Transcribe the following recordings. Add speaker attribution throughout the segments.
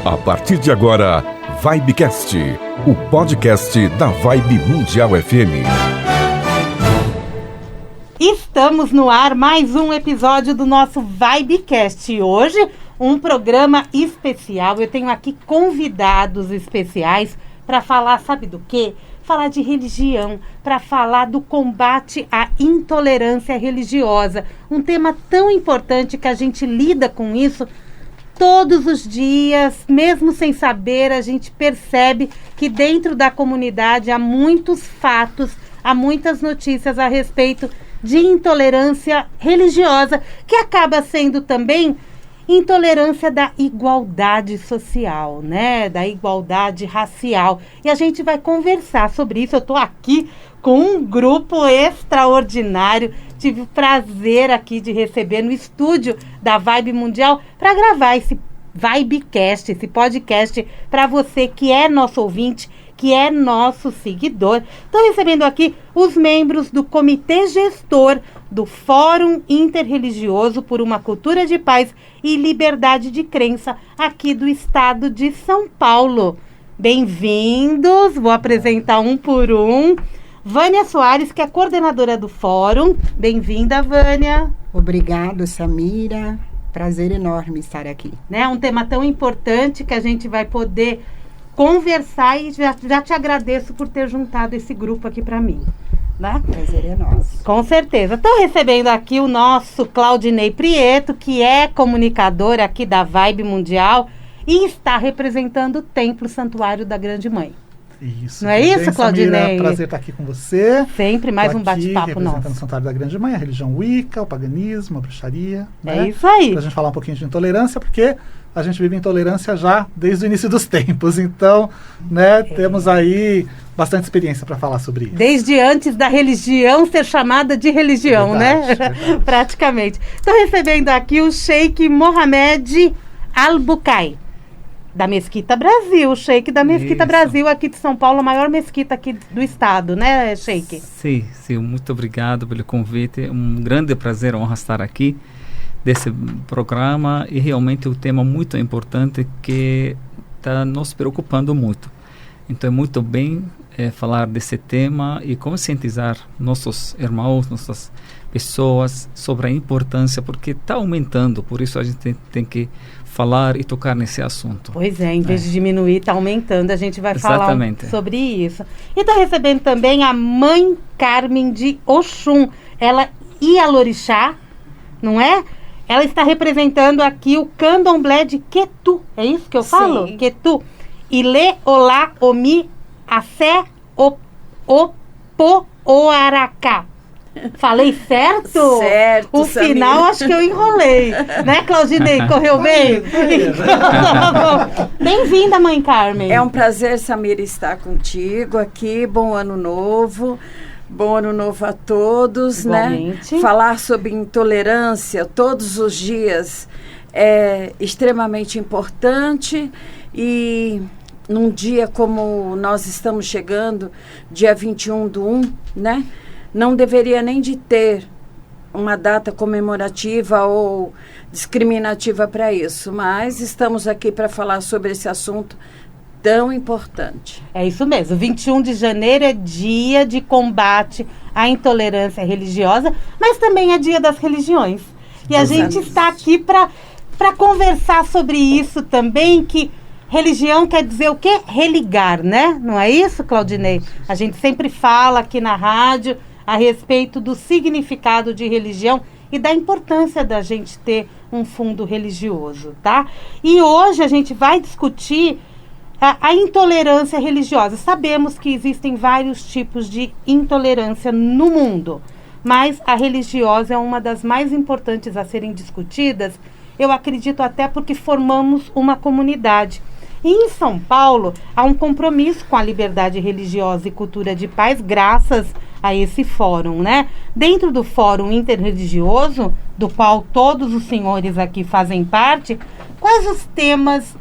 Speaker 1: A partir de agora, Vibecast, o podcast da Vibe Mundial FM.
Speaker 2: Estamos no ar, mais um episódio do nosso Vibecast. Hoje, um programa especial. Eu tenho aqui convidados especiais para falar, sabe do quê? Falar de religião, para falar do combate à intolerância religiosa. Um tema tão importante que a gente lida com isso todos os dias, mesmo sem saber, a gente percebe que dentro da comunidade há muitos fatos, há muitas notícias a respeito de intolerância religiosa, que acaba sendo também intolerância da igualdade social, né? Da igualdade racial. E a gente vai conversar sobre isso. Eu estou aqui com um grupo extraordinário. Tive o prazer aqui de receber no estúdio da Vibe Mundial para gravar esse Vibecast, esse podcast para você que é nosso ouvinte, que é nosso seguidor. Estou recebendo aqui os membros do Comitê Gestor do Fórum Interreligioso por uma Cultura de Paz e Liberdade de Crença aqui do estado de São Paulo. Bem-vindos, vou apresentar um por um. Vânia Soares, que é coordenadora do Fórum. Bem-vinda, Vânia.
Speaker 3: Obrigado, Samira. Prazer enorme estar aqui.
Speaker 2: Né? Um tema tão importante que a gente vai poder conversar e já te agradeço por ter juntado esse grupo aqui para mim. Né?
Speaker 3: Prazer é nosso.
Speaker 2: Com certeza. Estou recebendo aqui o nosso Claudinei Prieto, que é comunicador aqui da Vibe Mundial e está representando o Templo Santuário da Grande Mãe.
Speaker 4: Isso.
Speaker 2: Não é isso,
Speaker 4: bem,
Speaker 2: Claudinei?
Speaker 4: Samira, prazer estar aqui com você.
Speaker 2: Sempre mais
Speaker 4: Tô
Speaker 2: um bate-papo
Speaker 4: representando
Speaker 2: nosso.
Speaker 4: o Santuário da Grande Mãe, a religião Wicca, o paganismo, a bruxaria.
Speaker 2: É isso aí.
Speaker 4: Pra gente falar um pouquinho de intolerância, porque a gente vive intolerância já desde o início dos tempos. Então, né, temos aí bastante experiência para falar sobre isso.
Speaker 2: Desde antes da religião ser chamada de religião,
Speaker 4: Verdade,
Speaker 2: né?
Speaker 4: verdade.
Speaker 2: Praticamente. Estou recebendo aqui o Sheik Mohamed Al-Bukai, da Mesquita Brasil, o Sheik da Mesquita
Speaker 5: Isso.
Speaker 2: Brasil aqui de São Paulo, a maior mesquita aqui do estado, né, Sheik?
Speaker 5: Sim, muito obrigado pelo convite. Um grande prazer, honra estar aqui desse programa e realmente um tema muito importante que está nos preocupando muito. Então é muito bem falar desse tema e conscientizar nossos irmãos, nossas pessoas sobre a importância, porque está aumentando, por isso a gente tem que falar e tocar nesse assunto.
Speaker 2: Pois é, em vez de diminuir, está aumentando, a gente vai
Speaker 5: Exatamente.
Speaker 2: falar sobre isso. E está recebendo também a Mãe Carmen de Oxum, ela Ialorixá, não é? Ela está representando aqui o candomblé de Quetu, é isso que eu falo?
Speaker 3: Sim.
Speaker 2: Quetu. Ilê, Olá, Omi, Assé, Opo, Oaracá. Falei certo?
Speaker 3: Certo,
Speaker 2: O
Speaker 3: Samira.
Speaker 2: final acho que eu enrolei. Né, Claudinei? Correu bem? Tá bom. Bem-vinda, Mãe Carmen.
Speaker 3: É um prazer, Samira, estar contigo aqui. Bom ano novo. Bom ano novo a todos,
Speaker 2: Igualmente.
Speaker 3: né? Falar sobre intolerância todos os dias é extremamente importante e num dia como nós estamos chegando, dia 21/1, né? Não deveria nem de ter uma data comemorativa ou discriminativa para isso, mas estamos aqui para falar sobre esse assunto tão importante.
Speaker 2: É isso mesmo, 21 de janeiro é dia de combate à intolerância religiosa, mas também é dia das religiões. E a gente está aqui para conversar sobre isso também, que religião quer dizer o quê? Religar, né? Não é isso, Claudinei? A gente sempre fala aqui na rádio a respeito do significado de religião e da importância da gente ter um fundo religioso, tá? E hoje a gente vai discutir a intolerância religiosa. Sabemos que existem vários tipos de intolerância no mundo, mas a religiosa é uma das mais importantes a serem discutidas, eu acredito até porque formamos uma comunidade. E em São Paulo, há um compromisso com a liberdade religiosa e cultura de paz, graças a esse fórum, né? Dentro do Fórum Interreligioso, do qual todos os senhores aqui fazem parte, quais os temas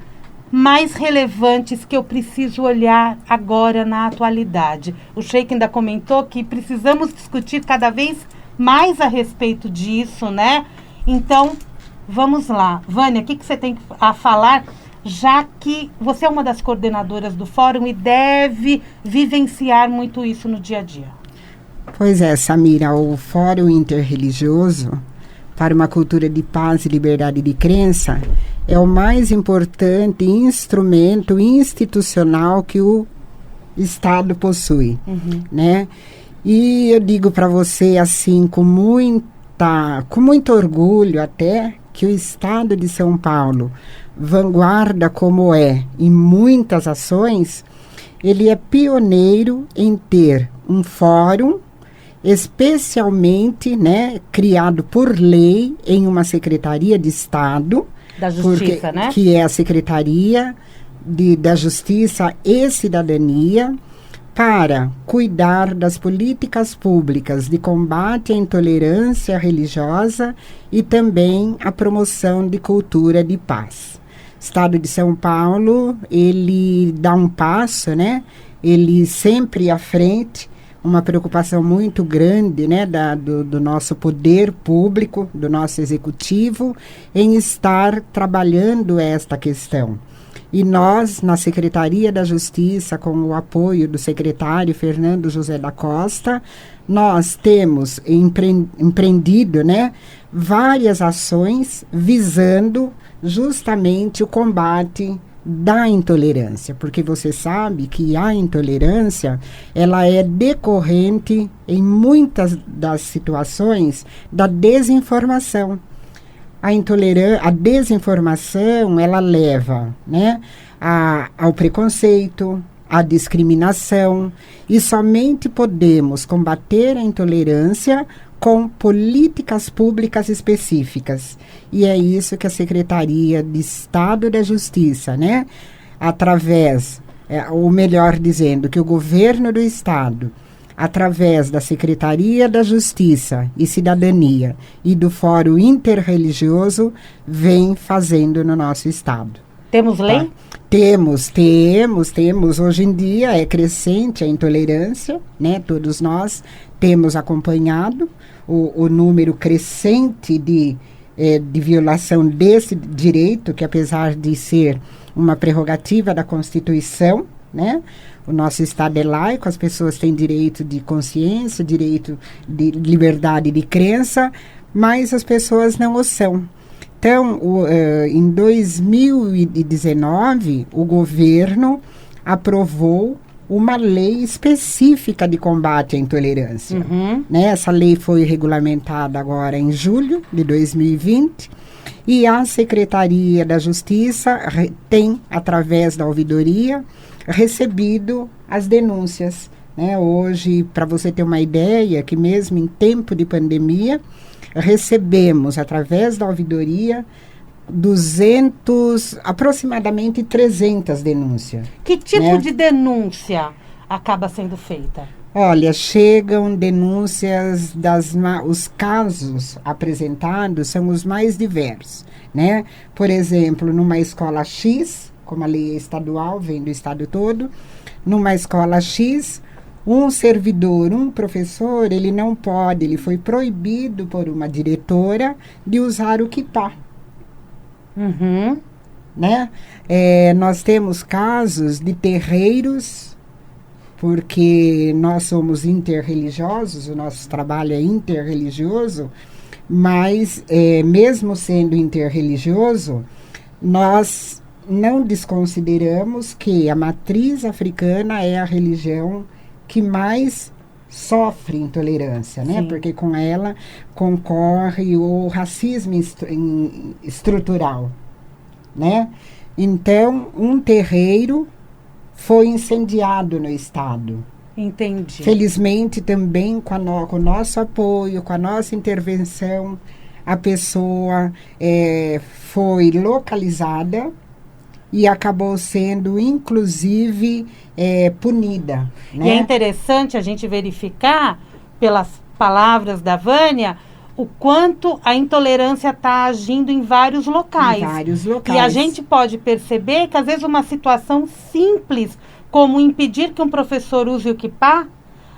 Speaker 2: mais relevantes que eu preciso olhar agora na atualidade? O Sheik ainda comentou que precisamos discutir cada vez mais a respeito disso, né? Então, vamos lá. Vânia, o que você tem a falar já que você é uma das coordenadoras do fórum e deve vivenciar muito isso no dia a dia?
Speaker 6: Pois é, Samira, o Fórum Interreligioso para uma Cultura de Paz e Liberdade de Crença é o mais importante instrumento institucional que o Estado possui, né? E eu digo para você, assim, com muito orgulho até, que o Estado de São Paulo, vanguarda como é em muitas ações, ele é pioneiro em ter um fórum especialmente, né, criado por lei em uma Secretaria de Estado,
Speaker 2: Da Justiça, né?
Speaker 6: Que é a Secretaria da Justiça e Cidadania, para cuidar das políticas públicas de combate à intolerância religiosa e também a promoção de cultura de paz. O Estado de São Paulo, ele dá um passo, né? Ele sempre à frente, uma preocupação muito grande, né, do nosso poder público, do nosso executivo, em estar trabalhando esta questão. E nós, na Secretaria da Justiça, com o apoio do secretário Fernando José da Costa, nós temos empreendido, né, várias ações visando justamente o combate da intolerância, porque você sabe que a intolerância, ela é decorrente, em muitas das situações, da desinformação. A desinformação, ela leva, né, ao preconceito, à discriminação, e somente podemos combater a intolerância com políticas públicas específicas. E é isso que a Secretaria de Estado da Justiça, né, através, ou melhor dizendo, que o governo do Estado, através da Secretaria da Justiça e Cidadania e do Fórum Interreligioso, vem fazendo no nosso Estado.
Speaker 2: Temos lei?
Speaker 6: Tá? Temos. Hoje em dia é crescente a intolerância, né? Todos nós temos acompanhado o número crescente de violação desse direito, que apesar de ser uma prerrogativa da Constituição, né? O nosso Estado é laico, as pessoas têm direito de consciência, direito de liberdade de crença, mas as pessoas não o são. Então, em 2019, o governo aprovou uma lei específica de combate à intolerância. Né? Essa lei foi regulamentada agora em julho de 2020 e a Secretaria da Justiça tem, através da ouvidoria, recebido as denúncias. Né? Hoje, para você ter uma ideia, que mesmo em tempo de pandemia, recebemos, através da ouvidoria, aproximadamente 300 denúncias.
Speaker 2: Que tipo de denúncia acaba sendo feita?
Speaker 6: Olha, chegam denúncias, os casos apresentados são os mais diversos, né? Por exemplo, numa escola X, como a lei é estadual, vem do estado todo, numa escola X, um servidor, um professor, ele não pode, ele foi proibido por uma diretora de usar o kippah. Né? Nós temos casos de terreiros, porque nós somos interreligiosos, o nosso trabalho é interreligioso, mas mesmo sendo interreligioso, nós não desconsideramos que a matriz africana é a religião que mais sofre intolerância, né? Porque com ela concorre o racismo estrutural, né? Então, um terreiro foi incendiado no estado.
Speaker 2: Entendi.
Speaker 6: Felizmente, também com o nosso apoio, com a nossa intervenção, a pessoa foi localizada e acabou sendo, inclusive, punida. Né?
Speaker 2: E é interessante a gente verificar, pelas palavras da Vânia, o quanto a intolerância está agindo em vários locais.
Speaker 6: Em vários locais.
Speaker 2: E a gente pode perceber que, às vezes, uma situação simples, como impedir que um professor use o kippah,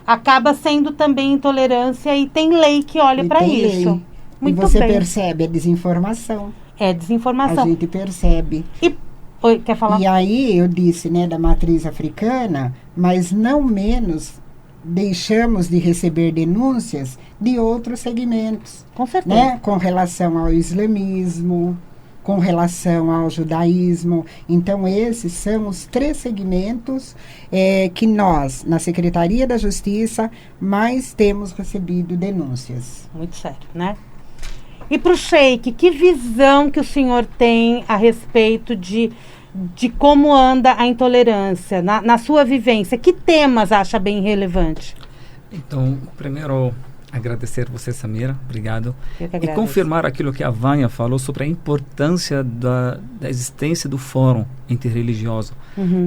Speaker 2: acaba sendo também intolerância, e tem lei que olha para isso.
Speaker 6: Lei.
Speaker 2: Muito
Speaker 6: e você
Speaker 2: bem.
Speaker 6: percebe a desinformação.
Speaker 2: É desinformação.
Speaker 6: A gente percebe.
Speaker 2: E Oi, quer falar?
Speaker 6: E aí eu disse, né, da matriz africana, mas não menos deixamos de receber denúncias de outros segmentos,
Speaker 2: Com certeza.
Speaker 6: né, com relação ao islamismo, com relação ao judaísmo. Então, esses são os 3 segmentos que nós, na Secretaria da Justiça, mais temos recebido denúncias.
Speaker 2: Muito sério, né? E para o Sheik, que visão que o senhor tem a respeito de como anda a intolerância, na sua vivência? Que temas acha bem relevante?
Speaker 5: Então, primeiro, agradecer você, Samira. Obrigado.
Speaker 2: Eu que
Speaker 5: E
Speaker 2: agradeço.
Speaker 5: confirmar aquilo que a Vânia falou sobre a importância da existência do fórum interreligioso.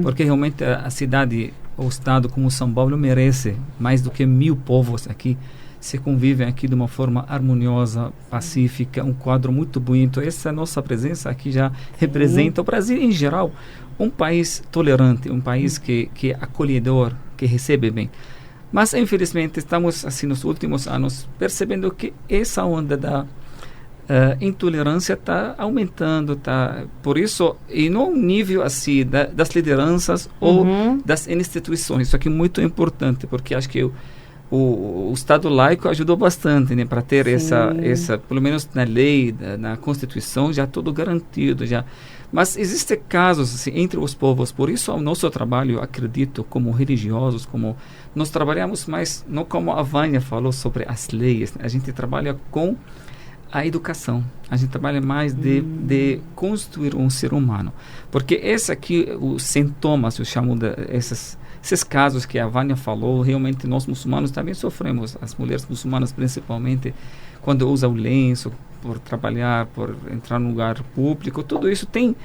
Speaker 5: Porque realmente a cidade, o estado como São Paulo merece mais do que 1000 povos aqui se convivem aqui de uma forma harmoniosa, pacífica, um quadro muito bonito. Essa nossa presença aqui já representa o Brasil em geral, um país tolerante, um país que é acolhedor, que recebe bem. Mas, infelizmente, estamos, assim, nos últimos anos, percebendo que essa onda da intolerância está aumentando, por isso, e no nível, assim, das lideranças ou das instituições. Isso aqui é muito importante, porque acho que o Estado laico ajudou bastante, né, para ter essa, pelo menos na lei, na Constituição, já tudo garantido, já. Mas existem casos assim, entre os povos, por isso o nosso trabalho, eu acredito, como religiosos, como nós trabalhamos mais, não como a Vânia falou sobre as leis, né? A gente trabalha com a educação, a gente trabalha mais de construir um ser humano, porque esse aqui, os sintomas, eu chamo esses casos que a Vânia falou, realmente nós muçulmanos também sofremos, as mulheres muçulmanas principalmente, quando usam o lenço, por trabalhar, por entrar num lugar público, tudo isso tem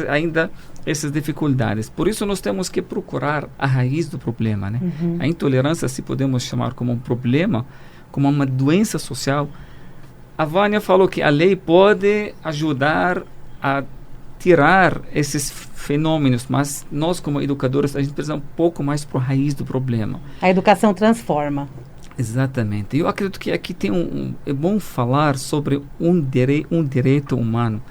Speaker 5: ainda essas dificuldades. Por isso nós temos que procurar a raiz do problema, né? A intolerância, se podemos chamar como um problema, como uma doença social. A Vânia falou que a lei pode ajudar a tirar esses fenômenos, mas nós como educadores, a gente precisa um pouco mais para a raiz do problema. A
Speaker 2: educação transforma.
Speaker 5: Exatamente. Eu acredito que aqui tem é bom falar sobre um direito humano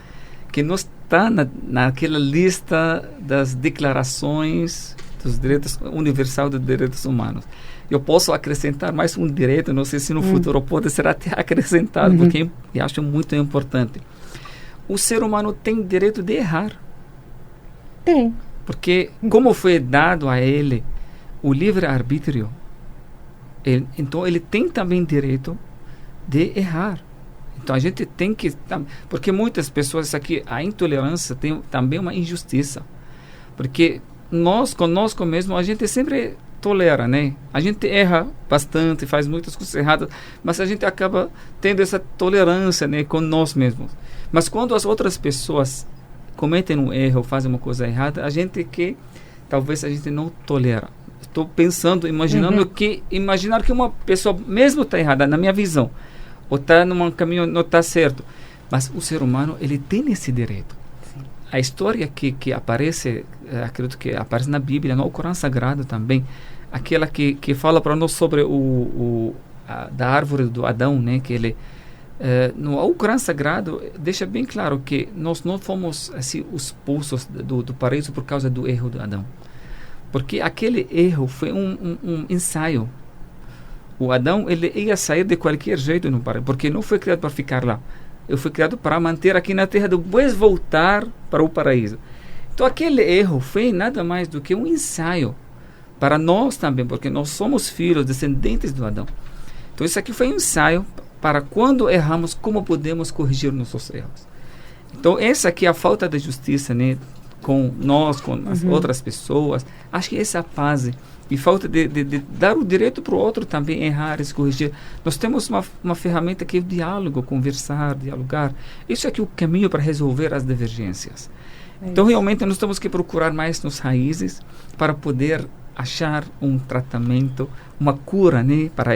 Speaker 5: que não está naquela lista das declarações dos direitos universal dos direitos humanos. Eu posso acrescentar mais um direito, não sei se no futuro pode ser até acrescentado, porque eu acho muito importante. O ser humano tem direito de errar.
Speaker 2: Tem.
Speaker 5: Porque como foi dado a ele o livre-arbítrio, então ele tem também direito de errar. Então a gente tem que... Porque muitas pessoas aqui, a intolerância tem também uma injustiça. Porque nós, conosco mesmo, a gente sempre tolera, né? A gente erra bastante, faz muitas coisas erradas, mas a gente acaba tendo essa tolerância, né, com nós mesmos. Mas quando as outras pessoas cometem um erro, fazem uma coisa errada, talvez a gente não tolera. Estou pensando, imaginar que uma pessoa mesmo está errada, na minha visão, ou está num caminho não está certo, mas o ser humano, ele tem esse direito. Sim. A história que aparece, acredito que aparece na Bíblia, no Corão Sagrado também, aquela que fala para nós sobre da árvore do Adão, né, que ele no Corão Sagrado deixa bem claro que nós não fomos assim expulsos do paraíso por causa do erro do Adão. Porque aquele erro foi um ensaio. O Adão, ele ia sair de qualquer jeito no paraíso, porque não foi criado para ficar lá. Ele foi criado para manter aqui na terra, depois voltar para o paraíso. Então aquele erro foi nada mais do que um ensaio para nós também, porque nós somos filhos, descendentes do Adão. Então isso aqui foi um ensaio para quando erramos, como podemos corrigir nossos erros. Então essa aqui é a falta de justiça, né? Com nós, com as outras pessoas. Acho que essa é a fase. E falta de dar o direito para o outro também errar, se corrigir. Nós temos uma ferramenta que é o diálogo, conversar, dialogar. Isso é que é o caminho para resolver as divergências. Então, realmente, nós temos que procurar mais nas raízes para poder achar um tratamento, uma cura, né, para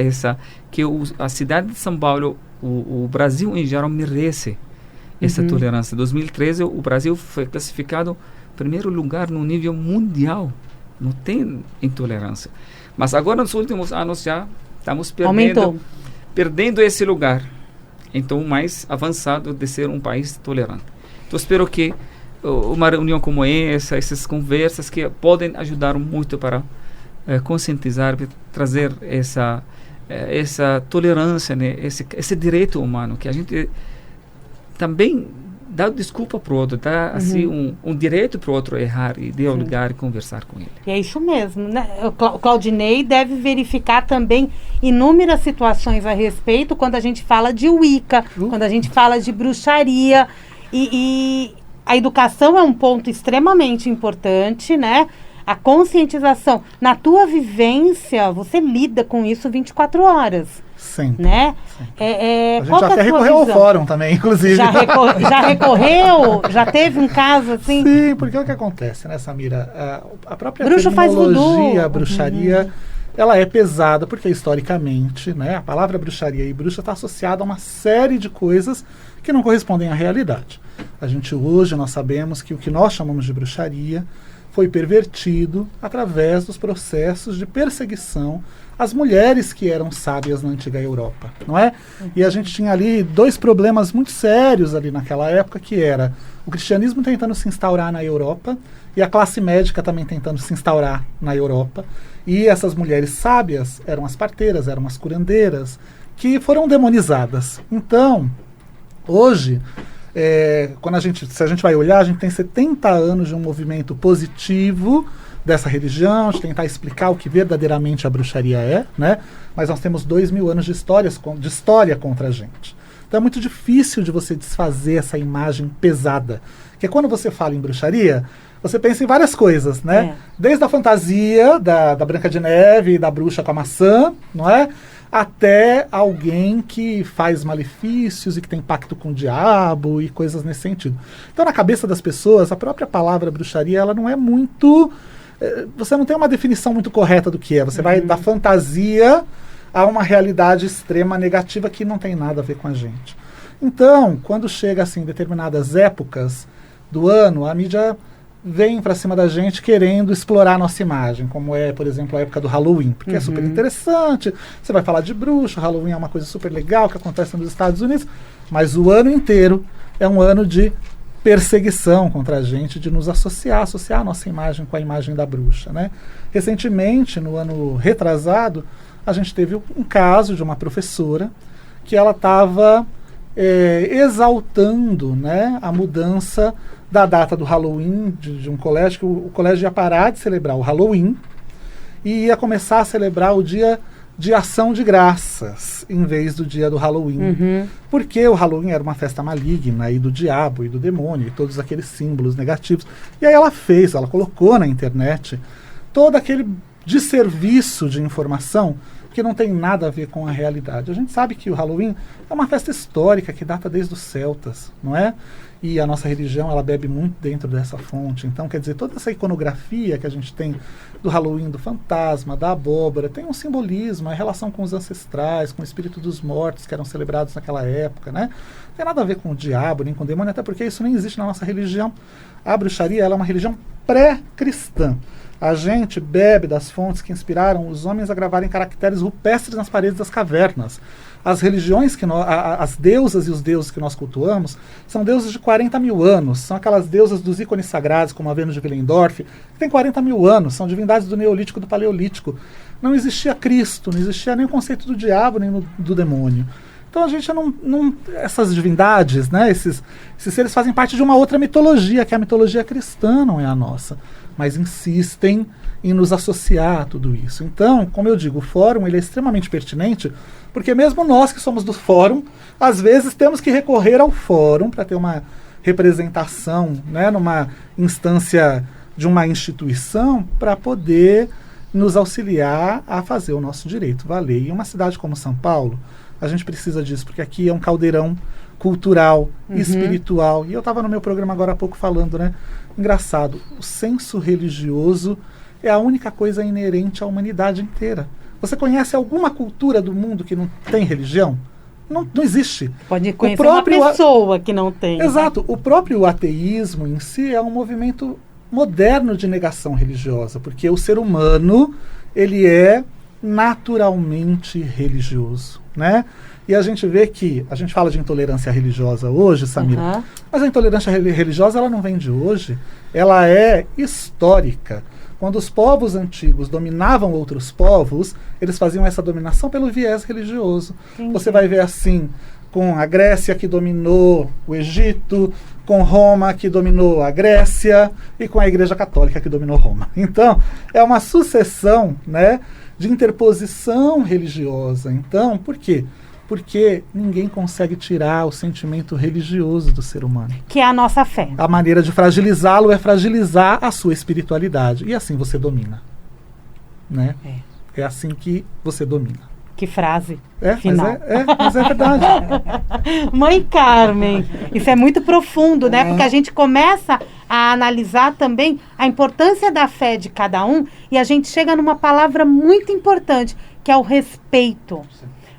Speaker 5: que a cidade de São Paulo, o Brasil em geral, merece essa tolerância. Em 2013, o Brasil foi classificado em primeiro lugar no nível mundial. Não tem intolerância. Mas agora, nos últimos anos, já estamos perdendo esse lugar. Então, mais avançado de ser um país tolerante. Então, espero que uma reunião como essa, essas conversas que podem ajudar muito para conscientizar, trazer essa tolerância, né? Esse direito humano, que a gente também dá desculpa para o outro, dá assim, um direito para o outro errar e dialogar e conversar com ele.
Speaker 2: E é isso mesmo, né? O Claudinei deve verificar também inúmeras situações a respeito quando a gente fala de Wicca, quando a gente fala de bruxaria, e a educação é um ponto extremamente importante, né? A conscientização. Na tua vivência, você lida com isso 24 horas.
Speaker 4: Sempre.
Speaker 2: Né?
Speaker 4: A gente até recorreu ao fórum também, inclusive.
Speaker 2: Já recorreu? Já teve um caso assim?
Speaker 4: Sim, porque o que acontece, né, Samira? A própria
Speaker 2: Bruxo
Speaker 4: terminologia, a bruxaria, ela é pesada, porque historicamente, né, a palavra bruxaria e bruxa está associada a uma série de coisas que não correspondem à realidade. Hoje nós sabemos que o que nós chamamos de bruxaria foi pervertido através dos processos de perseguição às mulheres que eram sábias na antiga Europa, não é? E a gente tinha ali 2 problemas muito sérios ali naquela época, que era o cristianismo tentando se instaurar na Europa e a classe médica também tentando se instaurar na Europa. E essas mulheres sábias eram as parteiras, eram as curandeiras, que foram demonizadas. Então, hoje, se a gente vai olhar, a gente tem 70 anos de um movimento positivo dessa religião, de tentar explicar o que verdadeiramente a bruxaria é, né? Mas nós temos 2000 anos de história contra a gente. Então é muito difícil de você desfazer essa imagem pesada. Porque quando você fala em bruxaria, você pensa em várias coisas, né? Desde a fantasia da Branca de Neve e da bruxa com a maçã, não é? Até alguém que faz malefícios e que tem pacto com o diabo e coisas nesse sentido. Então, na cabeça das pessoas, a própria palavra bruxaria, ela não é muito... Você não tem uma definição muito correta do que é. Você vai da fantasia a uma realidade extrema negativa que não tem nada a ver com a gente. Então, quando chega assim, determinadas épocas do ano, a mídia vem para cima da gente querendo explorar a nossa imagem, como é, por exemplo, a época do Halloween, porque é super interessante, você vai falar de bruxo, Halloween é uma coisa super legal que acontece nos Estados Unidos, mas o ano inteiro é um ano de perseguição contra a gente, de nos associar a nossa imagem com a imagem da bruxa, né? Recentemente, no ano retrasado, a gente teve um caso de uma professora que ela estava exaltando, né, a mudança da data do Halloween de um colégio, que o colégio ia parar de celebrar o Halloween e ia começar a celebrar o dia de ação de graças, em vez do dia do Halloween. Porque o Halloween era uma festa maligna, e do diabo, e do demônio, e todos aqueles símbolos negativos. E aí ela colocou na internet todo aquele desserviço de informação que não tem nada a ver com a realidade. A gente sabe que o Halloween é uma festa histórica que data desde os celtas, não é? E a nossa religião, ela bebe muito dentro dessa fonte. Então, quer dizer, toda essa iconografia que a gente tem do Halloween, do fantasma, da abóbora, tem um simbolismo, a relação com os ancestrais, com o espírito dos mortos que eram celebrados naquela época, né? Não tem nada a ver com o diabo, nem com o demônio, até porque isso nem existe na nossa religião. A bruxaria, ela é uma religião pré-cristã. A gente bebe das fontes que inspiraram os homens a gravarem caracteres rupestres nas paredes das cavernas. As religiões, as deusas e os deuses que nós cultuamos, são deuses de 40 mil anos. São aquelas deusas dos ícones sagrados, como a Vênus de Willendorf, que tem 40 mil anos. São divindades do Neolítico e do Paleolítico. Não existia Cristo, não existia nem o conceito do diabo, nem do demônio. Então a gente essas divindades, né, esses seres fazem parte de uma outra mitologia, que é a mitologia cristã, não é a nossa. Mas insistem em nos associar a tudo isso. Então, como eu digo, o fórum ele é extremamente pertinente, porque mesmo nós que somos do fórum, às vezes temos que recorrer ao fórum para ter uma representação, né, numa instância de uma instituição, para poder nos auxiliar a fazer o nosso direito valer. E uma cidade como São Paulo, a gente precisa disso, porque aqui é um caldeirão cultural, espiritual. E eu estava no meu programa agora há pouco falando, né? Engraçado, o senso religioso é a única coisa inerente à humanidade inteira. Você conhece alguma cultura do mundo que não tem religião? Não existe.
Speaker 2: Pode conhecer uma pessoa que não tem.
Speaker 4: Exato. O próprio ateísmo em si é um movimento moderno de negação religiosa, porque o ser humano, ele é naturalmente religioso, né? E a gente vê que, a gente fala de intolerância religiosa hoje, Samira, mas a intolerância religiosa ela não vem de hoje, ela é histórica. Quando os povos antigos dominavam outros povos, eles faziam essa dominação pelo viés religioso.
Speaker 2: Entendi.
Speaker 4: Você vai ver assim, com a Grécia que dominou o Egito, com Roma que dominou a Grécia e com a Igreja Católica que dominou Roma. Então, é uma sucessão, né, de interposição religiosa. Então, por quê? Porque ninguém consegue tirar o sentimento religioso do ser humano.
Speaker 2: Que é a nossa fé.
Speaker 4: A maneira de fragilizá-lo é fragilizar a sua espiritualidade. E assim você domina. Né? É assim que você domina.
Speaker 2: Que frase
Speaker 4: É,
Speaker 2: final.
Speaker 4: mas é verdade.
Speaker 2: Mãe Carmen, isso é muito profundo, né? Porque a gente começa a analisar também a importância da fé de cada um e a gente chega numa palavra muito importante, que é o respeito.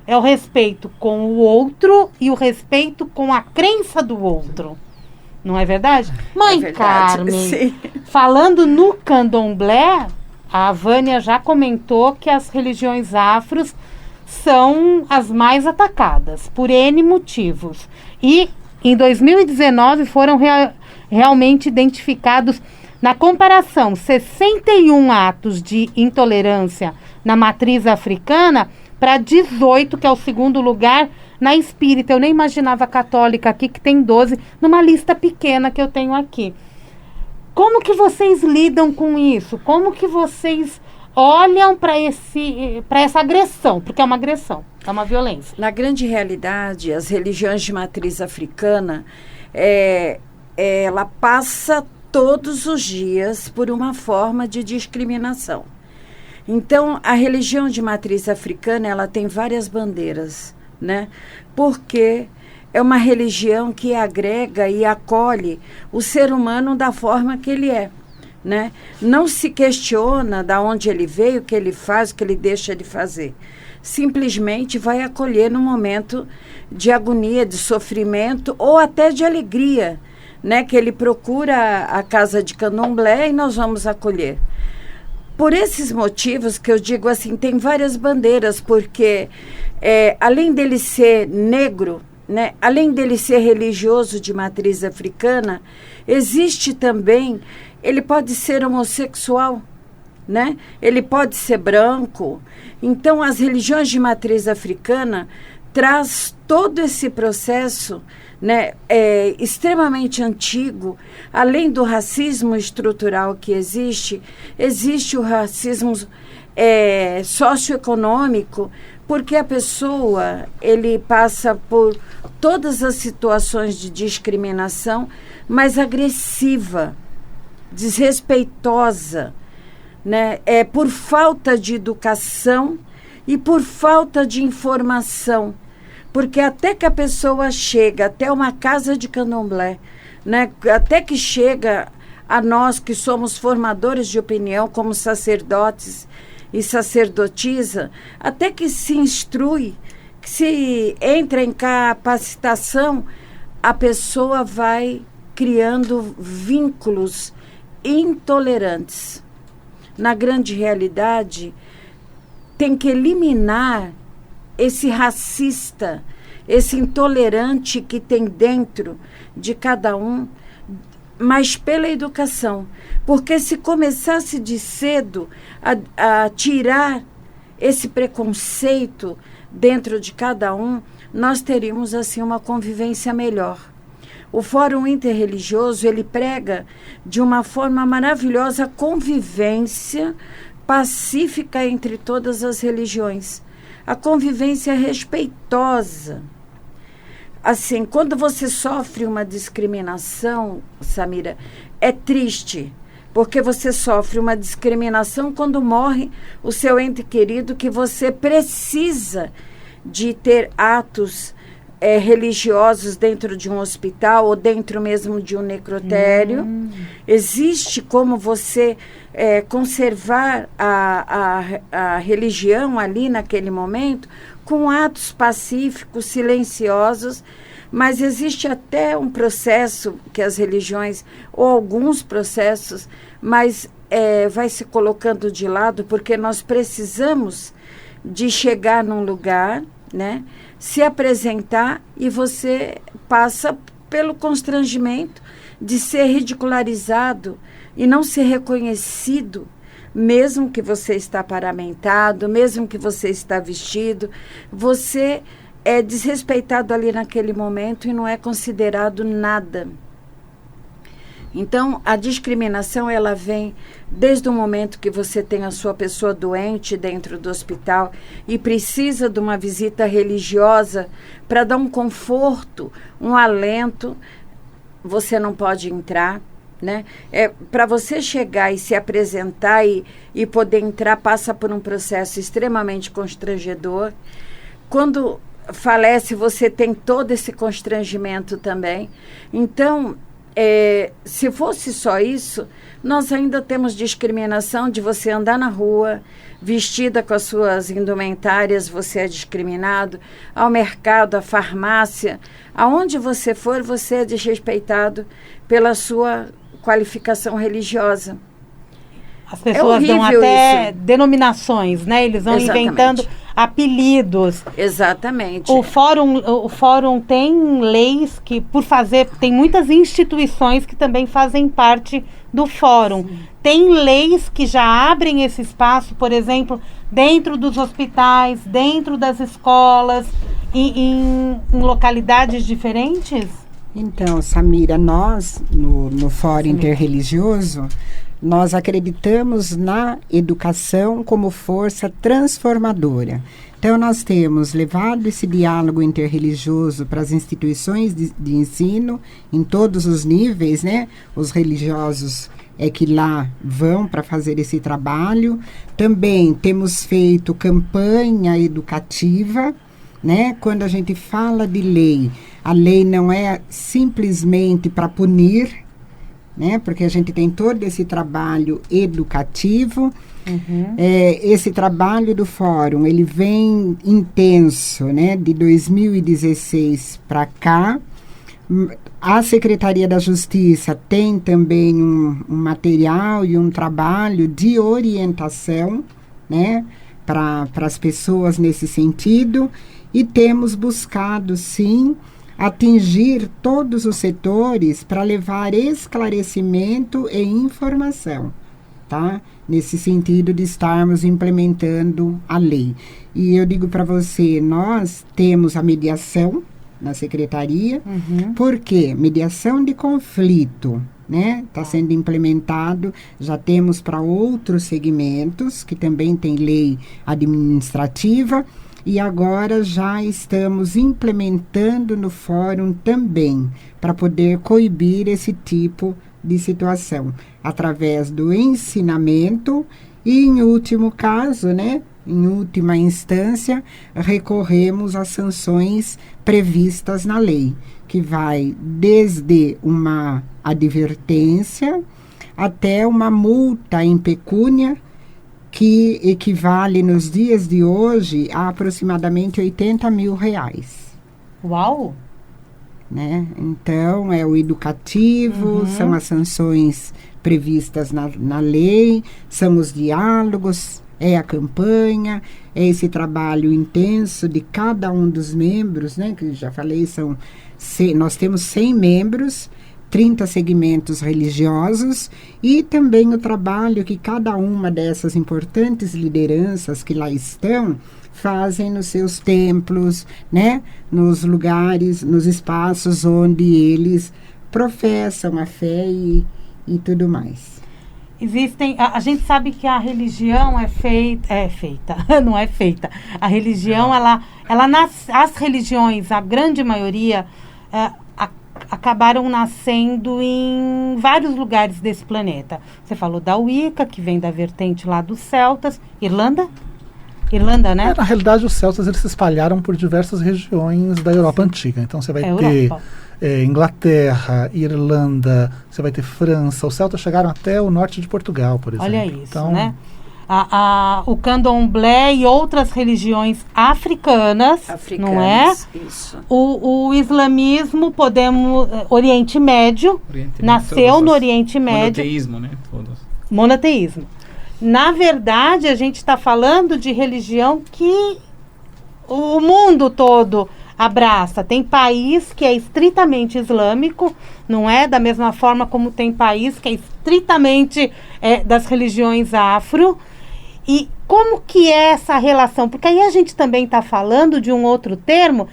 Speaker 2: É o respeito com o outro e o respeito com a crença do outro. Não é verdade? Mãe Carmen,
Speaker 3: sim.
Speaker 2: falando no candomblé, a Vânia já comentou que as religiões afros são as mais atacadas, por N motivos. E em 2019 foram realmente identificados, na comparação, 61 atos de intolerância na matriz africana para 18, que é o segundo lugar, na espírita. Eu nem imaginava a católica aqui, que tem 12, numa lista pequena que eu tenho aqui. Como que vocês lidam com isso? Como que vocês olham para essa agressão? Porque é uma agressão, é uma violência.
Speaker 3: Na grande realidade, as religiões de matriz africana, ela passa todos os dias por uma forma de discriminação. Então, a religião de matriz africana, ela tem várias bandeiras, né? Porque é uma religião que agrega e acolhe o ser humano da forma que ele é, né? Não se questiona de onde ele veio, o que ele faz, o que ele deixa de fazer. Simplesmente vai acolher no momento de agonia, de sofrimento ou até de alegria, né? Que ele procura a casa de candomblé e nós vamos acolher. Por esses motivos que eu digo assim, tem várias bandeiras, porque além dele ser negro, né, além dele ser religioso de matriz africana, existe também, ele pode ser homossexual, né? Ele pode ser branco. Então, as religiões de matriz africana traz todo esse processo, né, extremamente antigo. Além do racismo estrutural que existe o racismo socioeconômico, porque a pessoa, ele passa por todas as situações de discriminação, mas agressiva, desrespeitosa, né, por falta de educação e por falta de informação. Porque até que a pessoa chega até uma casa de candomblé, né, até que chega a nós que somos formadores de opinião, como sacerdotes e sacerdotisa, até que se instrui, que se entra em capacitação, a pessoa vai criando vínculos intolerantes. Na grande realidade, tem que eliminar esse racista, esse intolerante que tem dentro de cada um, mas pela educação. Porque se começasse de cedo a tirar esse preconceito dentro de cada um, nós teríamos assim uma convivência melhor. O Fórum Interreligioso, ele prega de uma forma maravilhosa a convivência pacífica entre todas as religiões. A convivência respeitosa. Assim, quando você sofre uma discriminação, Samira, é triste, porque você sofre uma discriminação quando morre o seu ente querido, que você precisa de ter atos religiosos dentro de um hospital ou dentro mesmo de um necrotério. Existe como você conservar a religião ali naquele momento com atos pacíficos, silenciosos, mas existe até um processo que as religiões, ou alguns processos, mas vai se colocando de lado, porque nós precisamos de chegar num lugar né, se apresentar e você passa pelo constrangimento de ser ridicularizado e não ser reconhecido, mesmo que você está paramentado, mesmo que você está vestido, você é desrespeitado ali naquele momento e não é considerado nada. Então, a discriminação, ela vem desde o momento que você tem a sua pessoa doente dentro do hospital e precisa de uma visita religiosa para dar um conforto, um alento, você não pode entrar, né? Para você chegar e se apresentar e poder entrar, passa por um processo extremamente constrangedor. Quando falece, você tem todo esse constrangimento também. Então, se fosse só isso, nós ainda temos discriminação de você andar na rua, vestida com as suas indumentárias, você é discriminado, ao mercado, à farmácia, aonde você for, você é desrespeitado pela sua qualificação religiosa.
Speaker 2: As pessoas dão até
Speaker 3: isso.
Speaker 2: Denominações, né? Eles vão
Speaker 3: Exatamente.
Speaker 2: inventando apelidos.
Speaker 3: Exatamente.
Speaker 2: O fórum tem leis que, tem muitas instituições que também fazem parte do fórum. Sim. Tem leis que já abrem esse espaço, por exemplo, dentro dos hospitais, dentro das escolas, em localidades diferentes?
Speaker 6: Então, Samira, nós, no Fórum Interreligioso, nós acreditamos na educação como força transformadora. Então, nós temos levado esse diálogo interreligioso para as instituições de ensino, em todos os níveis, né? Os religiosos que lá vão para fazer esse trabalho. Também temos feito campanha educativa, né? Quando a gente fala de lei, a lei não é simplesmente para punir, né? Porque a gente tem todo esse trabalho educativo. Uhum. Esse trabalho do fórum, ele vem intenso, né? De 2016 para cá. A Secretaria da Justiça tem também um material e um trabalho de orientação, né? Para as pessoas nesse sentido. E temos buscado, sim, atingir todos os setores para levar esclarecimento e informação, tá? Nesse sentido de estarmos implementando a lei. E eu digo para você, nós temos a mediação na secretaria, porque mediação de conflito, né? Está sendo implementado, já temos para outros segmentos, que também tem lei administrativa, e agora já estamos implementando no fórum também, para poder coibir esse tipo de situação, através do ensinamento e, em último caso, né, em última instância, recorremos às sanções previstas na lei, que vai desde uma advertência até uma multa em pecúnia, que equivale nos dias de hoje a aproximadamente R$80 mil.
Speaker 2: Uau!
Speaker 6: Né? Então, é o educativo, são as sanções previstas na lei, são os diálogos, é a campanha, é esse trabalho intenso de cada um dos membros, né? Que já falei, nós temos 100 membros, 30 segmentos religiosos, e também o trabalho que cada uma dessas importantes lideranças que lá estão fazem nos seus templos, né? Nos lugares, nos espaços onde eles professam a fé e tudo mais.
Speaker 2: A gente sabe que a religião é feita, não é feita. A religião, as religiões, a grande maioria, acabaram nascendo em vários lugares desse planeta. Você falou da Wicca, que vem da vertente lá dos celtas. Irlanda, né?
Speaker 4: Na realidade, os celtas eles se espalharam por diversas regiões da Europa antiga. Então, você vai ter Inglaterra, Irlanda, você vai ter França. Os celtas chegaram até o norte de Portugal, por exemplo.
Speaker 2: Olha isso, né? O candomblé e outras religiões africanas, não é? Isso. O islamismo, Oriente Médio, nasceu no Oriente Médio.
Speaker 5: Monoteísmo, né? Todos.
Speaker 2: Monoteísmo. Na verdade, a gente está falando de religião que o mundo todo abraça. Tem país que é estritamente islâmico, não é? Da mesma forma como tem país que é estritamente das religiões afro. E como que é essa relação? Porque aí a gente também está falando de um outro termo,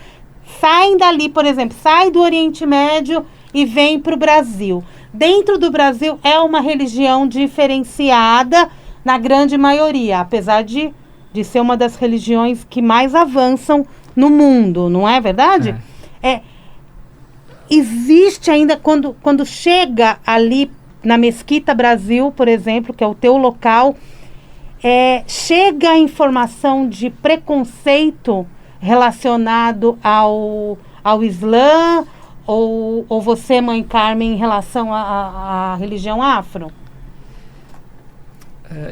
Speaker 2: saem dali, por exemplo, sai do Oriente Médio e vem para o Brasil. Dentro do Brasil é uma religião diferenciada na grande maioria, apesar de ser uma das religiões que mais avançam no mundo, não é verdade? Existe ainda, quando chega ali na Mesquita Brasil, por exemplo, que é o teu local, chega a informação de preconceito relacionado ao Islã, ou você, Mãe Carmen, em relação à religião afro?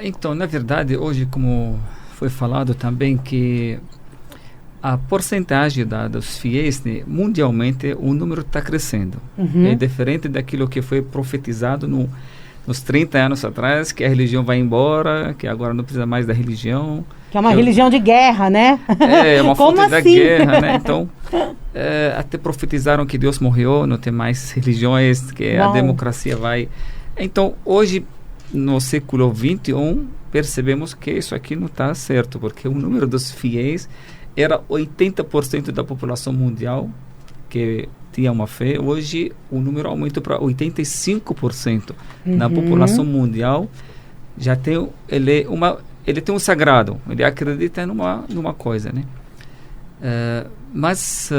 Speaker 5: Então, na verdade, hoje, como foi falado também, que a porcentagem dos fiéis, né, mundialmente, o número está crescendo. É diferente daquilo que foi profetizado nos 30 anos atrás, que a religião vai embora, que agora não precisa mais da religião.
Speaker 2: Que é uma religião de guerra, né?
Speaker 5: É uma
Speaker 2: Como
Speaker 5: fonte da
Speaker 2: assim?
Speaker 5: guerra, né? Então, até profetizaram que Deus morreu, não tem mais religiões, que a democracia vai... Então, hoje, no século XXI, percebemos que isso aqui não está certo, porque o número dos fiéis era 80% da população mundial que tinha uma fé. Hoje o número aumentou para 85% na população mundial. Já tem ele tem um sagrado, ele acredita numa coisa, né? Mas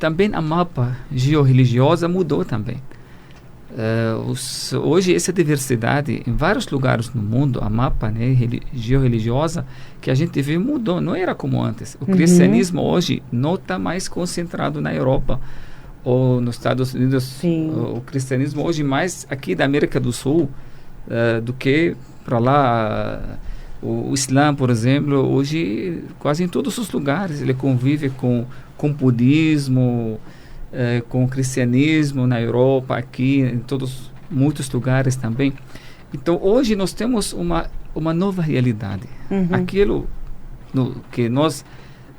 Speaker 5: também a mapa georreligiosa mudou também. Hoje essa diversidade em vários lugares no mundo, a mapa, né, georreligiosa que a gente vê mudou, não era como antes. O cristianismo hoje não está mais concentrado na Europa ou nos Estados Unidos.
Speaker 2: Sim.
Speaker 5: O cristianismo hoje mais aqui da América do Sul do que para lá. O Islã, por exemplo, hoje quase em todos os lugares ele convive com budismo, com o cristianismo na Europa, aqui em muitos lugares também. Então hoje nós temos uma nova realidade. Aquilo que nós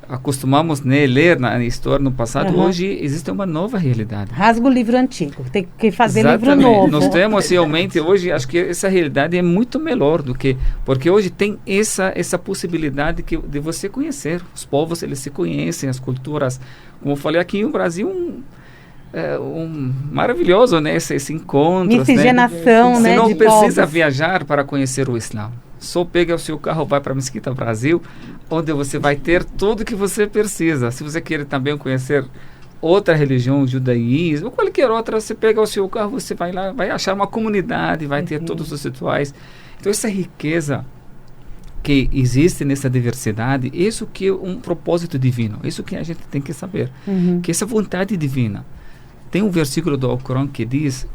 Speaker 5: acostumamos, né, ler na história no passado, hoje existe uma nova realidade.
Speaker 2: Rasga o livro antigo, tem que fazer
Speaker 5: Exatamente.
Speaker 2: Livro novo.
Speaker 5: Nós temos realmente hoje, acho que essa realidade é muito melhor do que, porque hoje tem essa possibilidade de você conhecer os povos, eles se conhecem, as culturas, como eu falei aqui no Brasil, maravilhoso, né, esse encontro,
Speaker 2: miscigenação, né?
Speaker 5: Você não
Speaker 2: de
Speaker 5: precisa
Speaker 2: povos.
Speaker 5: viajar para conhecer o Islã. Só pega o seu carro, vai para a Mesquita Brasil, onde você vai ter tudo que você precisa. Se você quer também conhecer outra religião, judaísmo, ou qualquer outra, você pega o seu carro, você vai lá, vai achar uma comunidade, vai ter todos os rituais. Então essa riqueza que existe nessa diversidade, isso que é um propósito divino, isso que a gente tem que saber, que essa vontade divina. Tem um versículo do Alcorão que diz: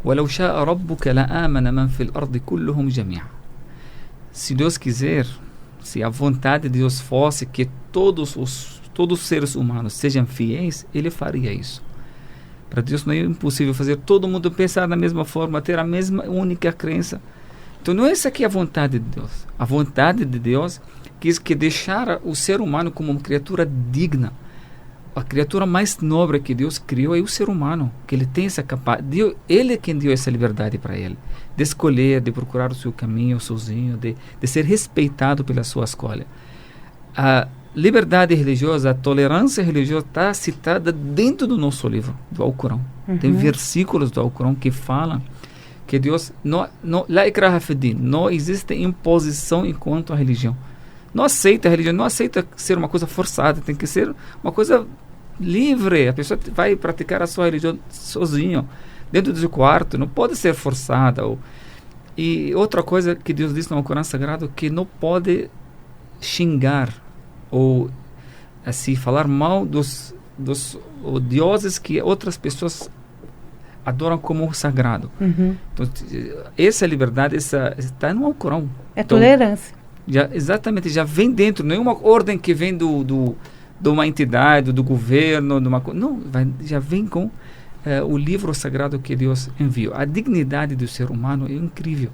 Speaker 5: وَلَوْ شَاءَ رَبُّكَ لَآمَنَ مَنْ فِي الْأَرْضِ كُلُّهُمْ جَمِيعًا. Se Deus quiser, se a vontade de Deus fosse que todos os seres humanos sejam fiéis, Ele faria isso. Para Deus não é impossível fazer todo mundo pensar da mesma forma, ter a mesma única crença. Então não é essa aqui a vontade de Deus. A vontade de Deus quis que deixar o ser humano como uma criatura digna. A criatura mais nobre que Deus criou é o ser humano, que ele tem essa capacidade. Ele é quem deu essa liberdade para ele, de escolher, de procurar o seu caminho sozinho, de ser respeitado pela sua escolha. A liberdade religiosa, a tolerância religiosa está citada dentro do nosso livro, do Alcorão. Tem versículos do Alcorão que falam que Deus la ikraha fi din, não existe imposição enquanto a religião. Não aceita a religião, não aceita ser uma coisa forçada, tem que ser uma coisa livre. A pessoa vai praticar a sua religião sozinho, dentro do seu quarto, não pode ser forçada. E outra coisa que Deus diz no Alcorão Sagrado, que não pode xingar ou assim falar mal dos deuses que outras pessoas adoram como sagrado. Então, essa liberdade está no Alcorão.
Speaker 2: É tolerância.
Speaker 5: Exatamente, já vem dentro, não é uma ordem que vem de uma entidade, do governo, já vem com o livro sagrado que Deus enviou. A dignidade do ser humano é incrível.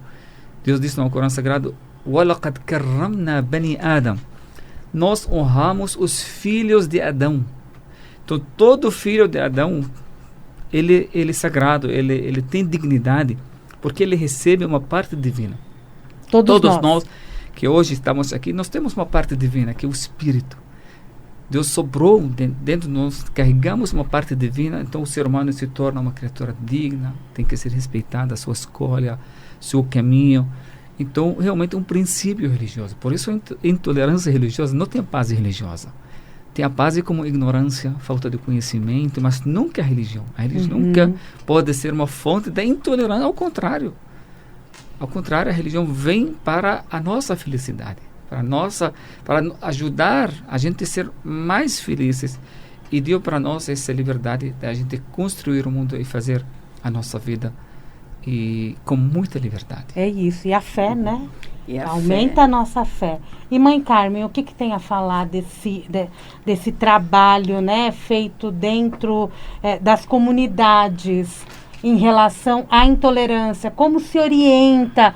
Speaker 5: Deus disse no Alcorão Sagrado: وَلَقَدْ كَرَّمْنَا بَنِي آدَمَ. nós honramos os filhos de Adão. Então, todo filho de Adão, ele é sagrado, ele tem dignidade, porque ele recebe uma parte divina. Todos nós que hoje estamos aqui, nós temos uma parte divina, que é o Espírito. Deus sobrou dentro de nós, carregamos uma parte divina, então o ser humano se torna uma criatura digna, tem que ser respeitada a sua escolha, seu caminho. Então, realmente é um princípio religioso. Por isso, a intolerância religiosa não tem paz religiosa. Tem a paz como ignorância, falta de conhecimento, mas nunca a religião. A religião nunca pode ser uma fonte da intolerância, ao contrário. Ao contrário, a religião vem para a nossa felicidade, para ajudar a gente a ser mais felizes, e deu para nós essa liberdade de a gente construir o mundo e fazer a nossa vida e com muita liberdade.
Speaker 2: É isso, e a fé, né?
Speaker 3: E a
Speaker 2: Aumenta
Speaker 3: fé.
Speaker 2: a nossa fé. E mãe Carmen, o que tem a falar desse trabalho, né, feito dentro das comunidades em relação à intolerância? Como se orienta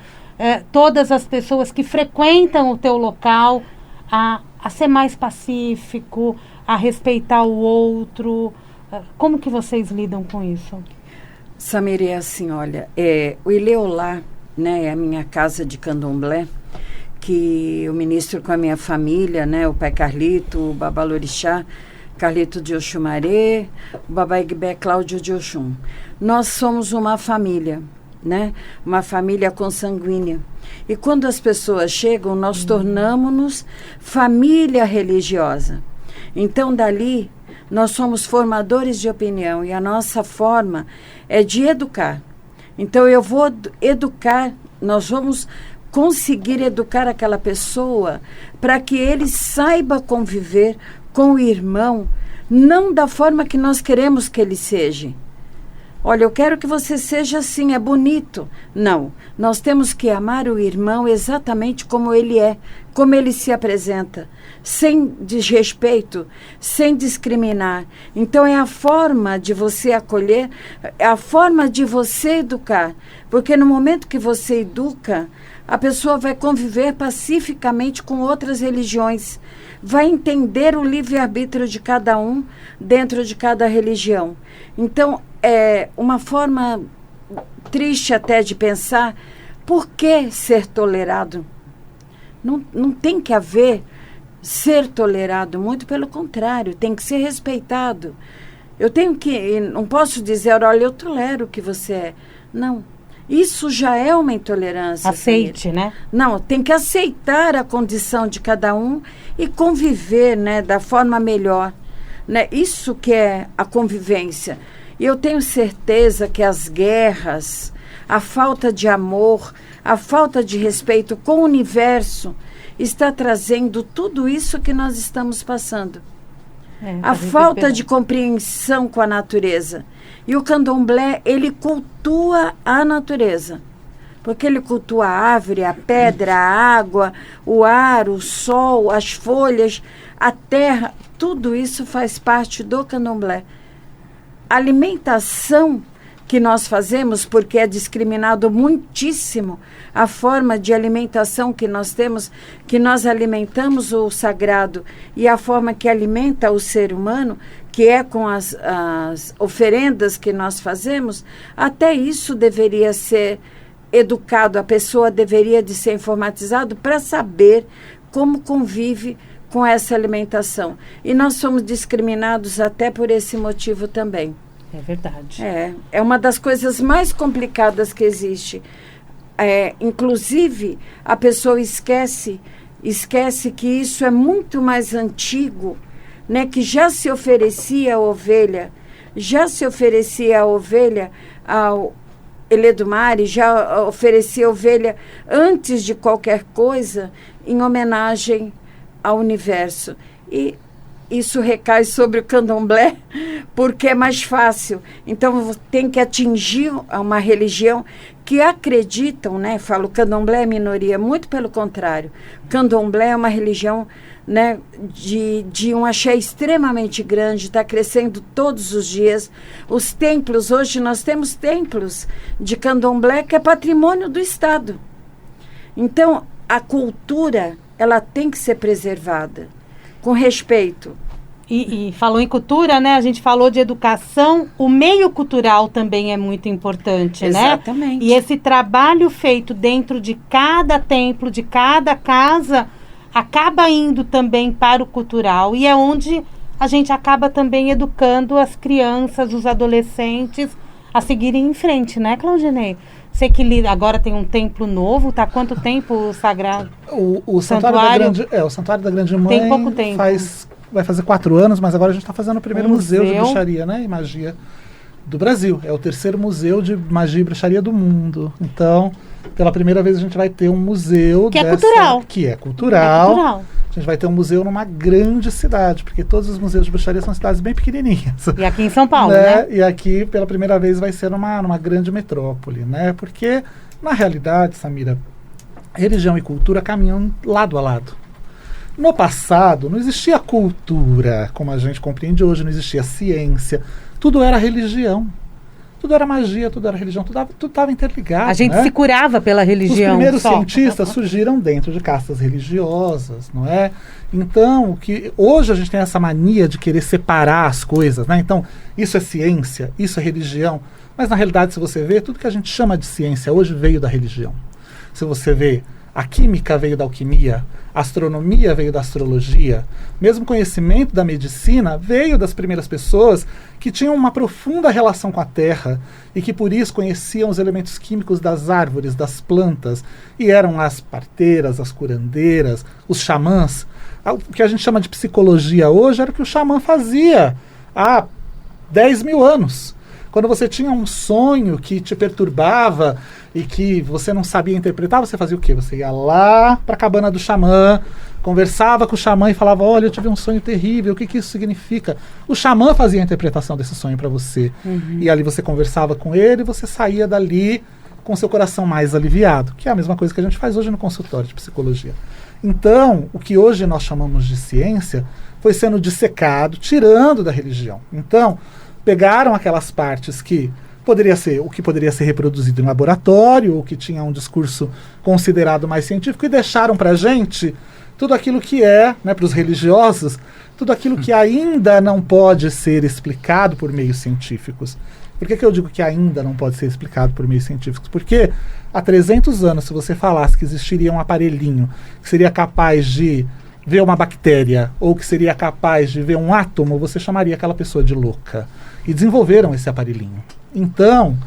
Speaker 2: todas as pessoas que frequentam o teu local a ser mais pacífico, a respeitar o outro? Como que vocês lidam com isso?
Speaker 3: Samir, é assim, olha, o Ileolá, né, é a minha casa de candomblé, que eu ministro com a minha família, né, o pai Carlito, o Babalorixá, Carlito de Oxumaré, o Babá Igbé Cláudio de Oxum. Nós somos uma família, né, uma família consanguínea. E quando as pessoas chegam, nós tornamos-nos família religiosa. Então, dali, nós somos formadores de opinião e a nossa forma é de educar. Então, eu vou educar, nós vamos conseguir educar aquela pessoa para que ele saiba conviver com o irmão, não da forma que nós queremos que ele seja. Olha, eu quero que você seja assim, é bonito. Não, nós temos que amar o irmão exatamente como ele é, como ele se apresenta, sem desrespeito, sem discriminar. Então, é a forma de você acolher, é a forma de você educar. Porque no momento que você educa, a pessoa vai conviver pacificamente com outras religiões, vai entender o livre-arbítrio de cada um dentro de cada religião. Então, é uma forma triste até de pensar, por que ser tolerado? Não tem que haver ser tolerado, muito pelo contrário, tem que ser respeitado. Não posso dizer, olha, eu tolero o que você é. Não, isso já é uma intolerância.
Speaker 2: Aceite, né?
Speaker 3: Não, tem que aceitar a condição de cada um e conviver, né, da forma melhor. Né? Isso que é a convivência. E eu tenho certeza que as guerras, a falta de amor, a falta de respeito com o universo está trazendo tudo isso que nós estamos passando. A falta de compreensão com a natureza. E o candomblé, ele cultua a natureza. Porque ele cultua a árvore, a pedra, a água, o ar, o sol, as folhas, a terra. Tudo isso faz parte do candomblé. A alimentação que nós fazemos, porque é discriminado muitíssimo a forma de alimentação que nós temos, que nós alimentamos o sagrado e a forma que alimenta o ser humano, que é com as oferendas que nós fazemos, até isso deveria ser educado, a pessoa deveria de ser informatizado para saber como convive com essa alimentação. E nós somos discriminados até por esse motivo também.
Speaker 2: É verdade.
Speaker 3: É uma das coisas mais complicadas que existe. Inclusive, a pessoa esquece que isso é muito mais antigo, né? Que já se oferecia a ovelha ao Eledumare, já oferecia ovelha antes de qualquer coisa, em homenagem ao universo. E isso recai sobre o candomblé, porque é mais fácil. Então, tem que atingir uma religião que acreditam, né? Falo, candomblé é minoria, muito pelo contrário. Candomblé é uma religião, né, de um axé extremamente grande, está crescendo todos os dias. Os templos, hoje nós temos templos de candomblé que é patrimônio do Estado. Então, a cultura, ela tem que ser preservada. com respeito.
Speaker 2: E falou em cultura, né? A gente falou de educação, o meio cultural também é muito importante, né?
Speaker 3: Exatamente.
Speaker 2: E esse trabalho feito dentro de cada templo, de cada casa, acaba indo também para o cultural. E é onde a gente acaba também educando as crianças, os adolescentes a seguirem em frente, né, Claudinei? Você que agora tem um templo novo, tá há quanto tempo o sagrado?
Speaker 4: O Santuário da Grande Mãe
Speaker 2: tem pouco tempo.
Speaker 4: Vai fazer 4 anos, mas agora a gente está fazendo o primeiro museu de
Speaker 2: museu
Speaker 4: bruxaria, né, e magia do Brasil. É o 3º museu de magia e bruxaria do mundo. Então, pela primeira vez a gente vai ter um museu
Speaker 2: que é cultural.
Speaker 4: Que é cultural. A gente vai ter um museu numa grande cidade, porque todos os museus de bruxaria são cidades bem pequenininhas.
Speaker 2: E aqui em São Paulo, né?
Speaker 4: E aqui, pela primeira vez, vai ser numa grande metrópole, né? Porque, na realidade, Samira, religião e cultura caminham lado a lado. No passado, não existia cultura, como a gente compreende hoje, não existia ciência. Tudo era religião. Tudo era magia, tudo era religião, tudo estava interligado.
Speaker 2: A gente se curava pela religião.
Speaker 4: Os primeiros cientistas surgiram dentro de castas religiosas, não é? Então, hoje a gente tem essa mania de querer separar as coisas, né? Então, isso é ciência, isso é religião. Mas, na realidade, se você vê, tudo que a gente chama de ciência hoje veio da religião. Se você vê, a química veio da alquimia, a astronomia veio da astrologia, mesmo o conhecimento da medicina veio das primeiras pessoas que tinham uma profunda relação com a terra e que por isso conheciam os elementos químicos das árvores, das plantas, e eram as parteiras, as curandeiras, os xamãs. O que a gente chama de psicologia hoje era o que o xamã fazia há 10 mil anos. Quando você tinha um sonho que te perturbava e que você não sabia interpretar, você fazia o quê? Você ia lá para a cabana do xamã, conversava com o xamã e falava, olha, eu tive um sonho terrível, o que isso significa? O xamã fazia a interpretação desse sonho para você. E ali você conversava com ele e você saía dali com seu coração mais aliviado, que é a mesma coisa que a gente faz hoje no consultório de psicologia. Então, o que hoje nós chamamos de ciência foi sendo dissecado, tirando da religião. Então, pegaram aquelas partes que poderia ser reproduzido em laboratório, ou que tinha um discurso considerado mais científico, e deixaram para a gente tudo aquilo que é, né, para os religiosos, tudo aquilo que ainda não pode ser explicado por meios científicos. Por que eu digo que ainda não pode ser explicado por meios científicos? Porque há 300 anos, se você falasse que existiria um aparelhinho que seria capaz de ver uma bactéria, ou que seria capaz de ver um átomo, você chamaria aquela pessoa de louca. E desenvolveram esse aparelhinho. Então,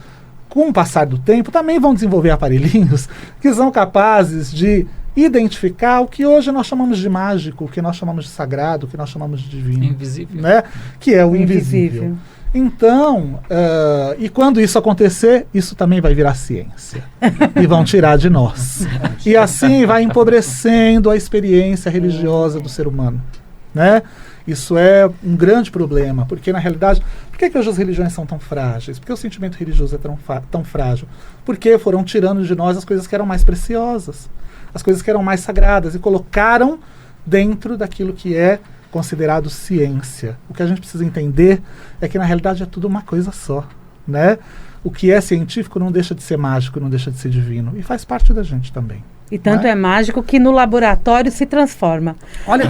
Speaker 4: com o passar do tempo, também vão desenvolver aparelhinhos que são capazes de identificar o que hoje nós chamamos de mágico, o que nós chamamos de sagrado, o que nós chamamos de divino.
Speaker 5: Invisível.
Speaker 4: Né? Que é o invisível. Então, e quando isso acontecer, isso também vai virar ciência. E vão tirar de nós. E assim vai empobrecendo a experiência religiosa do ser humano. Né? Isso é um grande problema, porque na realidade, por que hoje as religiões são tão frágeis? Por que o sentimento religioso é tão frágil? Porque foram tirando de nós as coisas que eram mais preciosas, as coisas que eram mais sagradas, e colocaram dentro daquilo que é considerado ciência. O que a gente precisa entender é que na realidade é tudo uma coisa só, né? O que é científico não deixa de ser mágico, não deixa de ser divino, e faz parte da gente também.
Speaker 2: E tanto é mágico que no laboratório se transforma.
Speaker 4: Olha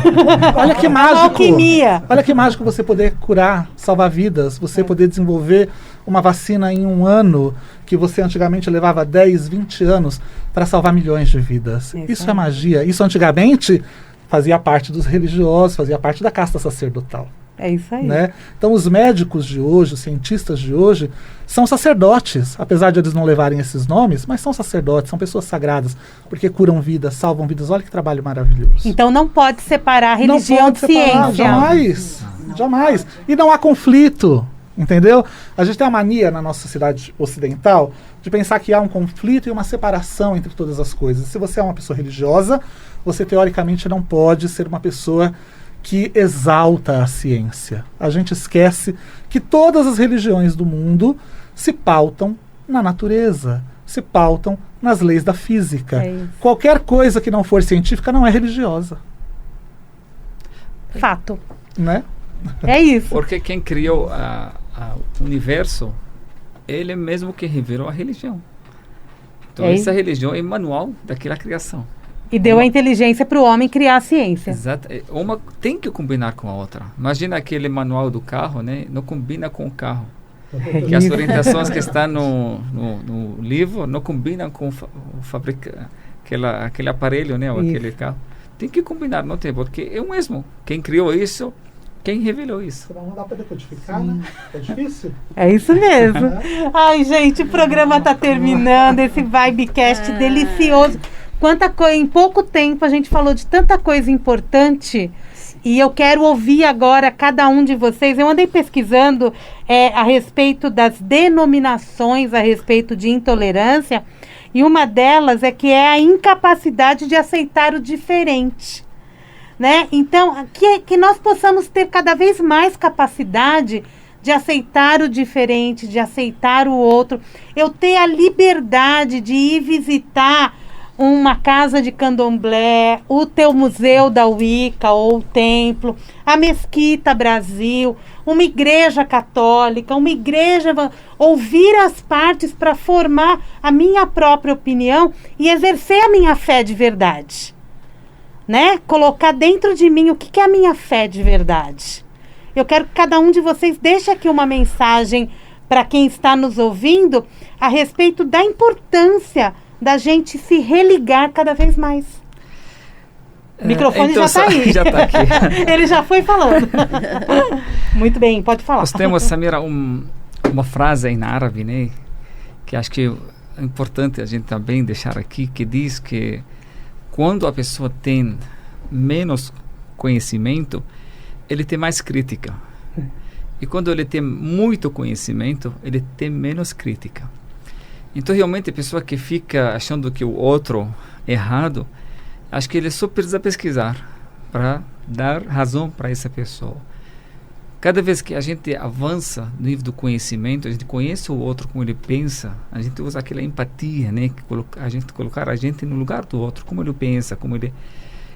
Speaker 4: que mágico.
Speaker 2: Alquimia.
Speaker 4: Olha que mágico você poder curar, salvar vidas, você poder desenvolver uma vacina em 1 ano, que você antigamente levava 10, 20 anos para salvar milhões de vidas. Isso é magia. Isso antigamente fazia parte dos religiosos, fazia parte da casta sacerdotal.
Speaker 2: É isso aí.
Speaker 4: Né? Então os médicos de hoje, os cientistas de hoje, são sacerdotes, apesar de eles não levarem esses nomes, mas são sacerdotes, são pessoas sagradas, porque curam vidas, salvam vidas. Olha que trabalho maravilhoso.
Speaker 2: Então não pode separar religião de ciência.
Speaker 4: Jamais, jamais. E não há conflito, entendeu? A gente tem a mania na nossa sociedade ocidental de pensar que há um conflito e uma separação entre todas as coisas. Se você é uma pessoa religiosa, você teoricamente não pode ser uma pessoa que exalta a ciência. A gente esquece que todas as religiões do mundo se pautam na natureza, se pautam nas leis da física. Qualquer coisa que não for científica não é religiosa.
Speaker 2: Fato.
Speaker 4: Né?
Speaker 2: É isso.
Speaker 5: Porque quem criou o universo, ele mesmo que revelou a religião. Então essa religião é manual daquela criação.
Speaker 2: E deu a inteligência para o homem criar a ciência.
Speaker 5: Exato. Uma tem que combinar com a outra. Imagina aquele manual do carro, né? Não combina com o carro. Que as orientações que estão no livro não combinam com o aquele aparelho, né? Ou aquele carro. Tem que combinar, não tem, porque é o mesmo. Quem criou isso, quem revelou isso.
Speaker 4: Não dá para decodificar, né? É difícil.
Speaker 2: É isso mesmo. Ai, gente, o programa está terminando, esse Vibecast delicioso. Em pouco tempo a gente falou de tanta coisa importante e eu quero ouvir agora cada um de vocês. Eu andei pesquisando a respeito das denominações a respeito de intolerância e uma delas é que é a incapacidade de aceitar o diferente, né? Então, que nós possamos ter cada vez mais capacidade de aceitar o diferente, de aceitar o outro. Eu ter a liberdade de ir visitar uma casa de candomblé, o teu museu da Wicca ou o templo, a Mesquita Brasil, uma igreja católica, uma igreja... Ouvir as partes para formar a minha própria opinião e exercer a minha fé de verdade. Né? Colocar dentro de mim o que é a minha fé de verdade. Eu quero que cada um de vocês deixe aqui uma mensagem para quem está nos ouvindo a respeito da importância da gente se religar cada vez mais. O microfone
Speaker 5: então,
Speaker 2: já está aí.
Speaker 5: Já tá aqui.
Speaker 2: Ele já foi falando. Muito bem, pode falar.
Speaker 5: Nós temos, Samira, uma frase em árabe, né? Que acho que é importante a gente também deixar aqui, que diz que quando a pessoa tem menos conhecimento, ele tem mais crítica. E quando ele tem muito conhecimento, ele tem menos crítica. Então, realmente, a pessoa que fica achando que o outro é errado, acho que ele só precisa pesquisar para dar razão para essa pessoa. Cada vez que a gente avança no nível do conhecimento, a gente conhece o outro como ele pensa, a gente usa aquela empatia, né? A gente colocar a gente no lugar do outro, como ele pensa,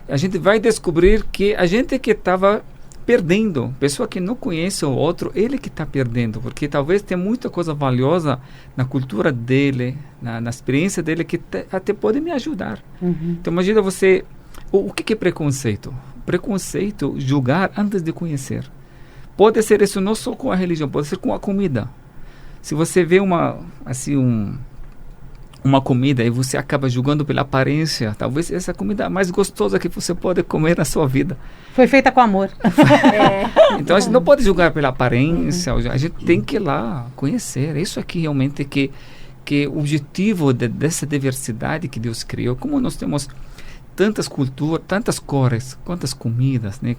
Speaker 5: a gente vai descobrir que a gente que estava perdendo, pessoa que não conhece o outro, ele que está perdendo, porque talvez tenha muita coisa valiosa na cultura dele, na experiência dele, que até pode me ajudar. Então, imagina você, o que é preconceito? Preconceito, julgar antes de conhecer. Pode ser isso não só com a religião, pode ser com a comida. Se você vê uma comida e você acaba julgando pela aparência, talvez essa comida mais gostosa que você pode comer na sua vida.
Speaker 2: Foi feita com amor.
Speaker 5: Então a gente não pode julgar pela aparência, a gente tem que ir lá conhecer. Isso aqui realmente que o objetivo dessa diversidade que Deus criou, como nós temos tantas culturas, tantas cores, quantas comidas, né?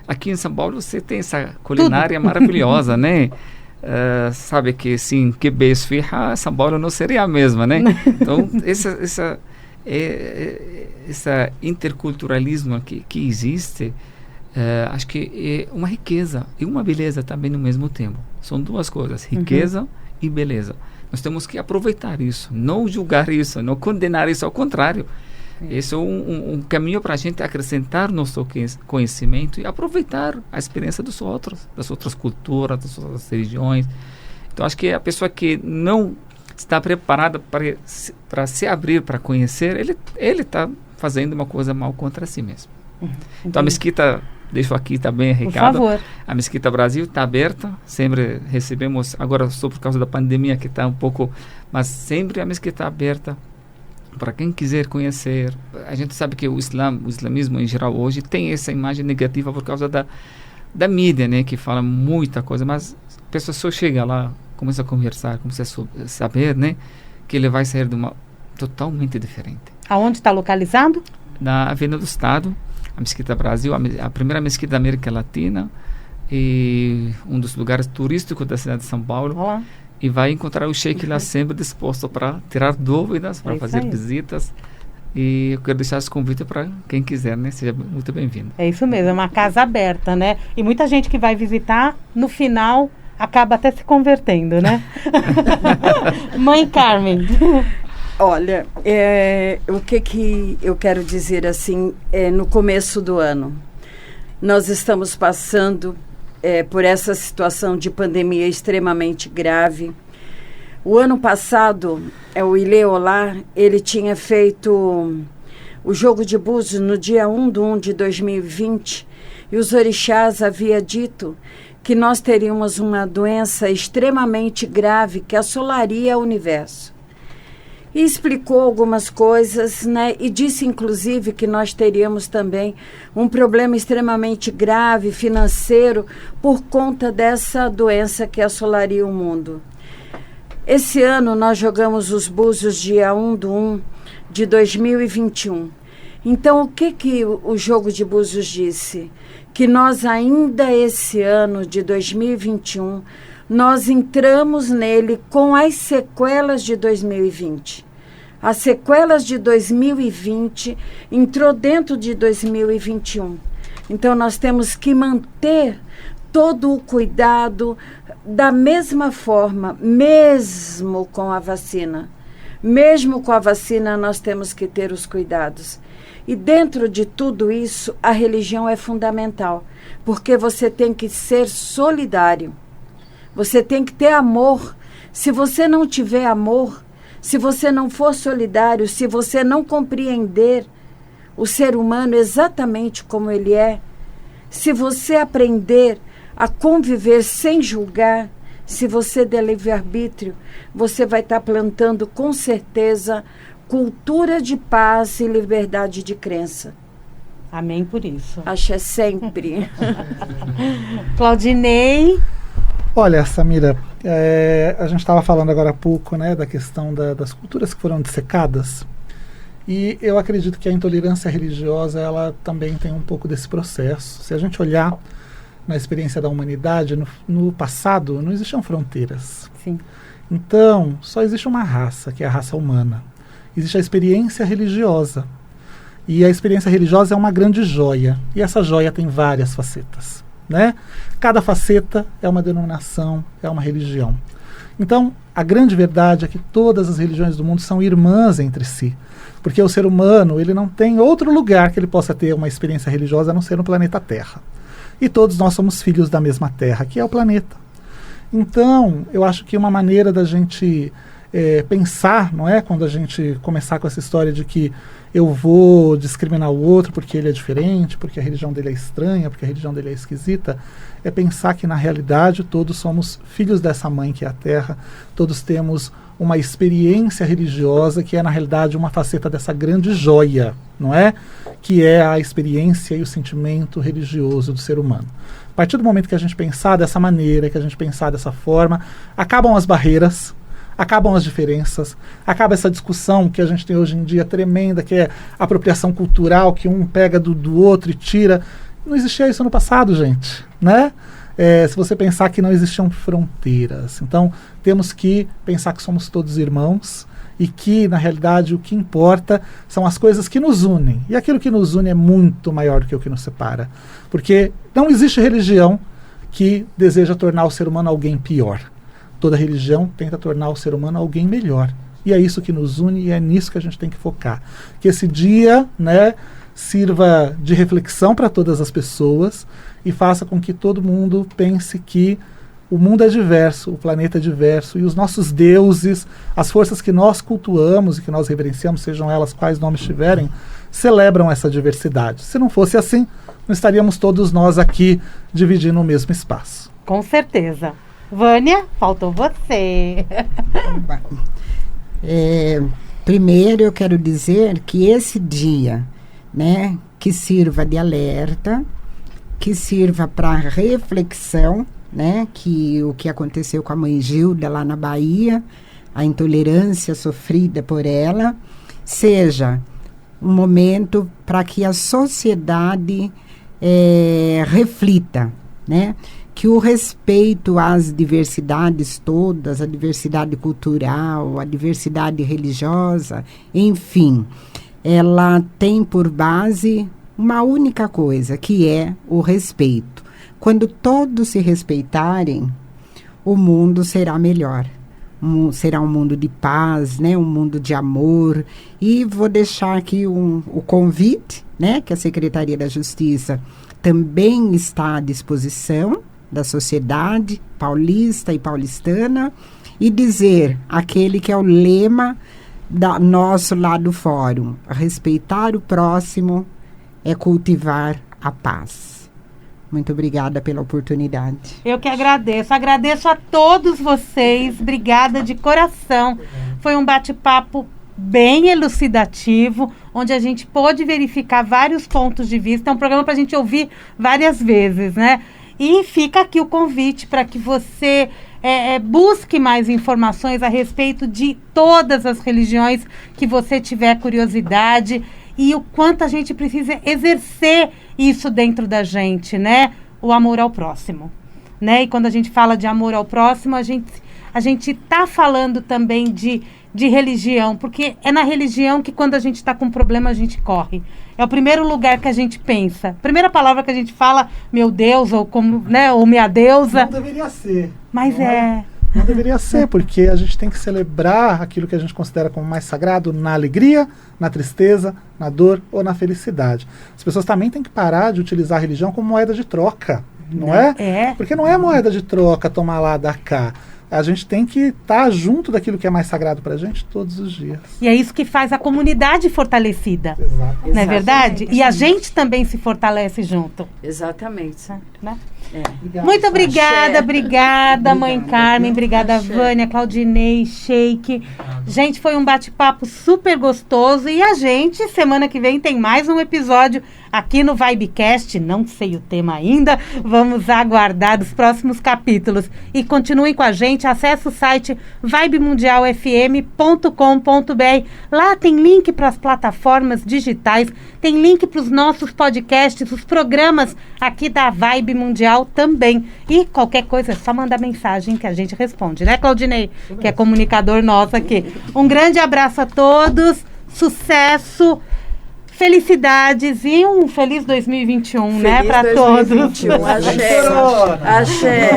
Speaker 5: Aqui em São Paulo você tem essa culinária maravilhosa, né? Sabe que sim, que esfirra, São Paulo não seria a mesma, né? Então esse interculturalismo que existe, acho que é uma riqueza e uma beleza também no mesmo tempo. São duas coisas, riqueza e beleza. Nós temos que aproveitar isso, não julgar isso, não condenar isso, ao contrário. Esse é um caminho para a gente acrescentar nosso conhecimento e aproveitar a experiência dos outros, das outras culturas, das outras religiões. Então, acho que a pessoa que não está preparada para se abrir, para conhecer, ele está fazendo uma coisa mal contra si mesmo. Então, a Mesquita, deixo aqui também recado.
Speaker 2: Por favor.
Speaker 5: A Mesquita Brasil está aberta, sempre recebemos, agora só por causa da pandemia que está um pouco, mas sempre a Mesquita está aberta para quem quiser conhecer. A gente sabe que o islamismo em geral hoje tem essa imagem negativa por causa da mídia, né, que fala muita coisa, mas a pessoa só chega lá, começa a conversar, começa a saber, né, que ele vai sair de uma totalmente diferente.
Speaker 2: Aonde está localizado?
Speaker 5: Na Avenida do Estado, a Mesquita Brasil, a primeira mesquita da América Latina e um dos lugares turísticos da cidade de São Paulo.
Speaker 2: Olá.
Speaker 5: E vai encontrar o Sheikh lá sempre disposto para tirar dúvidas, para fazer visitas. E eu quero deixar esse convite para quem quiser, né? Seja muito bem-vindo.
Speaker 2: É isso mesmo, é uma casa aberta, né? E muita gente que vai visitar, no final, acaba até se convertendo, né? Mãe Carmen.
Speaker 3: Olha, o que eu quero dizer assim, no começo do ano, nós estamos passando por essa situação de pandemia extremamente grave. O ano passado, o Ileolá, ele tinha feito o jogo de Búzios no dia 1/1 de 2020, e os orixás haviam dito que nós teríamos uma doença extremamente grave que assolaria o universo. E explicou algumas coisas, né? E disse, inclusive, que nós teríamos também um problema extremamente grave financeiro por conta dessa doença que assolaria o mundo. Esse ano nós jogamos os Búzios dia 1/1 de 2021. Então, o que o jogo de Búzios disse? Que nós ainda esse ano de 2021, nós entramos nele com as sequelas de 2020. As sequelas de 2020 entrou dentro de 2021. Então, nós temos que manter todo o cuidado da mesma forma, mesmo com a vacina. Mesmo com a vacina, nós temos que ter os cuidados. E dentro de tudo isso, a religião é fundamental, porque você tem que ser solidário. Você tem que ter amor. Se você não tiver amor, se você não for solidário, se você não compreender o ser humano exatamente como ele é, se você aprender a conviver sem julgar, se você der livre-arbítrio, você vai estar plantando com certeza cultura de paz e liberdade de crença.
Speaker 2: Amém por isso.
Speaker 3: Axé sempre.
Speaker 2: Claudinei.
Speaker 4: Olha, Samira, a gente estava falando agora há pouco, né, da questão das culturas que foram dissecadas, e eu acredito que a intolerância religiosa, ela também tem um pouco desse processo. Se a gente olhar na experiência da humanidade, no passado, não existiam fronteiras.
Speaker 2: Sim.
Speaker 4: Então, só existe uma raça, que é a raça humana. Existe a experiência religiosa. E a experiência religiosa é uma grande joia. E essa joia tem várias facetas, né? Cada faceta é uma denominação, é uma religião. Então, a grande verdade é que todas as religiões do mundo são irmãs entre si. Porque o ser humano, ele não tem outro lugar que ele possa ter uma experiência religiosa a não ser no planeta Terra. E todos nós somos filhos da mesma Terra, que é o planeta. Então, eu acho que uma maneira da gente pensar, não é? Quando a gente começar com essa história de que eu vou discriminar o outro porque ele é diferente, porque a religião dele é estranha, porque a religião dele é esquisita, é pensar que na realidade todos somos filhos dessa mãe que é a Terra, todos temos uma experiência religiosa que é na realidade uma faceta dessa grande joia, não é? Que é a experiência e o sentimento religioso do ser humano. A partir do momento que a gente pensar dessa maneira, que a gente pensar dessa forma, acabam as barreiras, acabam as diferenças, acaba essa discussão que a gente tem hoje em dia tremenda, que é apropriação cultural, que um pega do outro e tira. Não existia isso no passado, gente, né? Se você pensar que não existiam fronteiras. Então, temos que pensar que somos todos irmãos e que, na realidade, o que importa são as coisas que nos unem. E aquilo que nos une é muito maior do que o que nos separa. Porque não existe religião que deseja tornar o ser humano alguém pior. Toda religião tenta tornar o ser humano alguém melhor. E é isso que nos une e é nisso que a gente tem que focar. Que esse dia, né, sirva de reflexão para todas as pessoas e faça com que todo mundo pense que o mundo é diverso, o planeta é diverso e os nossos deuses, as forças que nós cultuamos e que nós reverenciamos, sejam elas quais nomes tiverem, celebram essa diversidade. Se não fosse assim, não estaríamos todos nós aqui dividindo o mesmo espaço.
Speaker 2: Com certeza. Vânia, faltou você.
Speaker 6: Primeiro eu quero dizer que esse dia, né, que sirva de alerta, que sirva para reflexão, né, que o que aconteceu com a mãe Gilda lá na Bahia, a intolerância sofrida por ela, seja um momento para que a sociedade reflita, né, que o respeito às diversidades todas, a diversidade cultural, a diversidade religiosa, enfim, ela tem por base uma única coisa, que é o respeito. Quando todos se respeitarem, o mundo será melhor. Será um mundo de paz, né? Um mundo de amor. E vou deixar aqui o convite, né? Que a Secretaria da Justiça também está à disposição da sociedade paulista e paulistana, e dizer aquele que é o lema nosso lá do fórum. Respeitar o próximo é cultivar a paz. Muito obrigada pela oportunidade.
Speaker 2: Eu que agradeço. Agradeço a todos vocês. Obrigada de coração. Foi um bate-papo bem elucidativo, onde a gente pôde verificar vários pontos de vista. É um programa para a gente ouvir várias vezes, né? E fica aqui o convite para que você busque mais informações a respeito de todas as religiões que você tiver curiosidade e o quanto a gente precisa exercer isso dentro da gente, né? O amor ao próximo, né? E quando a gente fala de amor ao próximo, a gente está falando também de religião, porque é na religião que quando a gente está com problema a gente corre. É o primeiro lugar que a gente pensa. A primeira palavra que a gente fala, meu Deus, ou como, né, ou minha deusa.
Speaker 4: Não deveria ser.
Speaker 2: Mas
Speaker 4: Não deveria ser, porque a gente tem que celebrar aquilo que a gente considera como mais sagrado na alegria, na tristeza, na dor ou na felicidade. As pessoas também têm que parar de utilizar a religião como moeda de troca, não é? Porque não é moeda de troca tomar lá, dar cá. A gente tem que estar junto daquilo que é mais sagrado para a gente todos os dias.
Speaker 2: E é isso que faz a comunidade fortalecida.
Speaker 4: Exato.
Speaker 2: Não é verdade? E a gente também se fortalece junto.
Speaker 3: Exatamente.
Speaker 2: Né?
Speaker 3: É.
Speaker 2: Muito obrigada,
Speaker 3: Axé.
Speaker 2: obrigada, mãe Carmen, obrigada,
Speaker 3: Axé.
Speaker 2: Vânia, Claudinei, Sheik. Gente, foi um bate-papo super gostoso e a gente, semana que vem, tem mais um episódio aqui no Vibecast. Não sei o tema ainda, vamos aguardar os próximos capítulos. E continuem com a gente, acesse o site vibemundialfm.com.br. Lá tem link para as plataformas digitais, tem link para os nossos podcasts, os programas aqui da Vibe Mundial também. E qualquer coisa é só mandar mensagem que a gente responde, né, Claudinei? Que é comunicador nosso aqui. Um grande abraço a todos, sucesso, felicidades e um feliz 2021, né, para todos.
Speaker 3: Axé. Axé.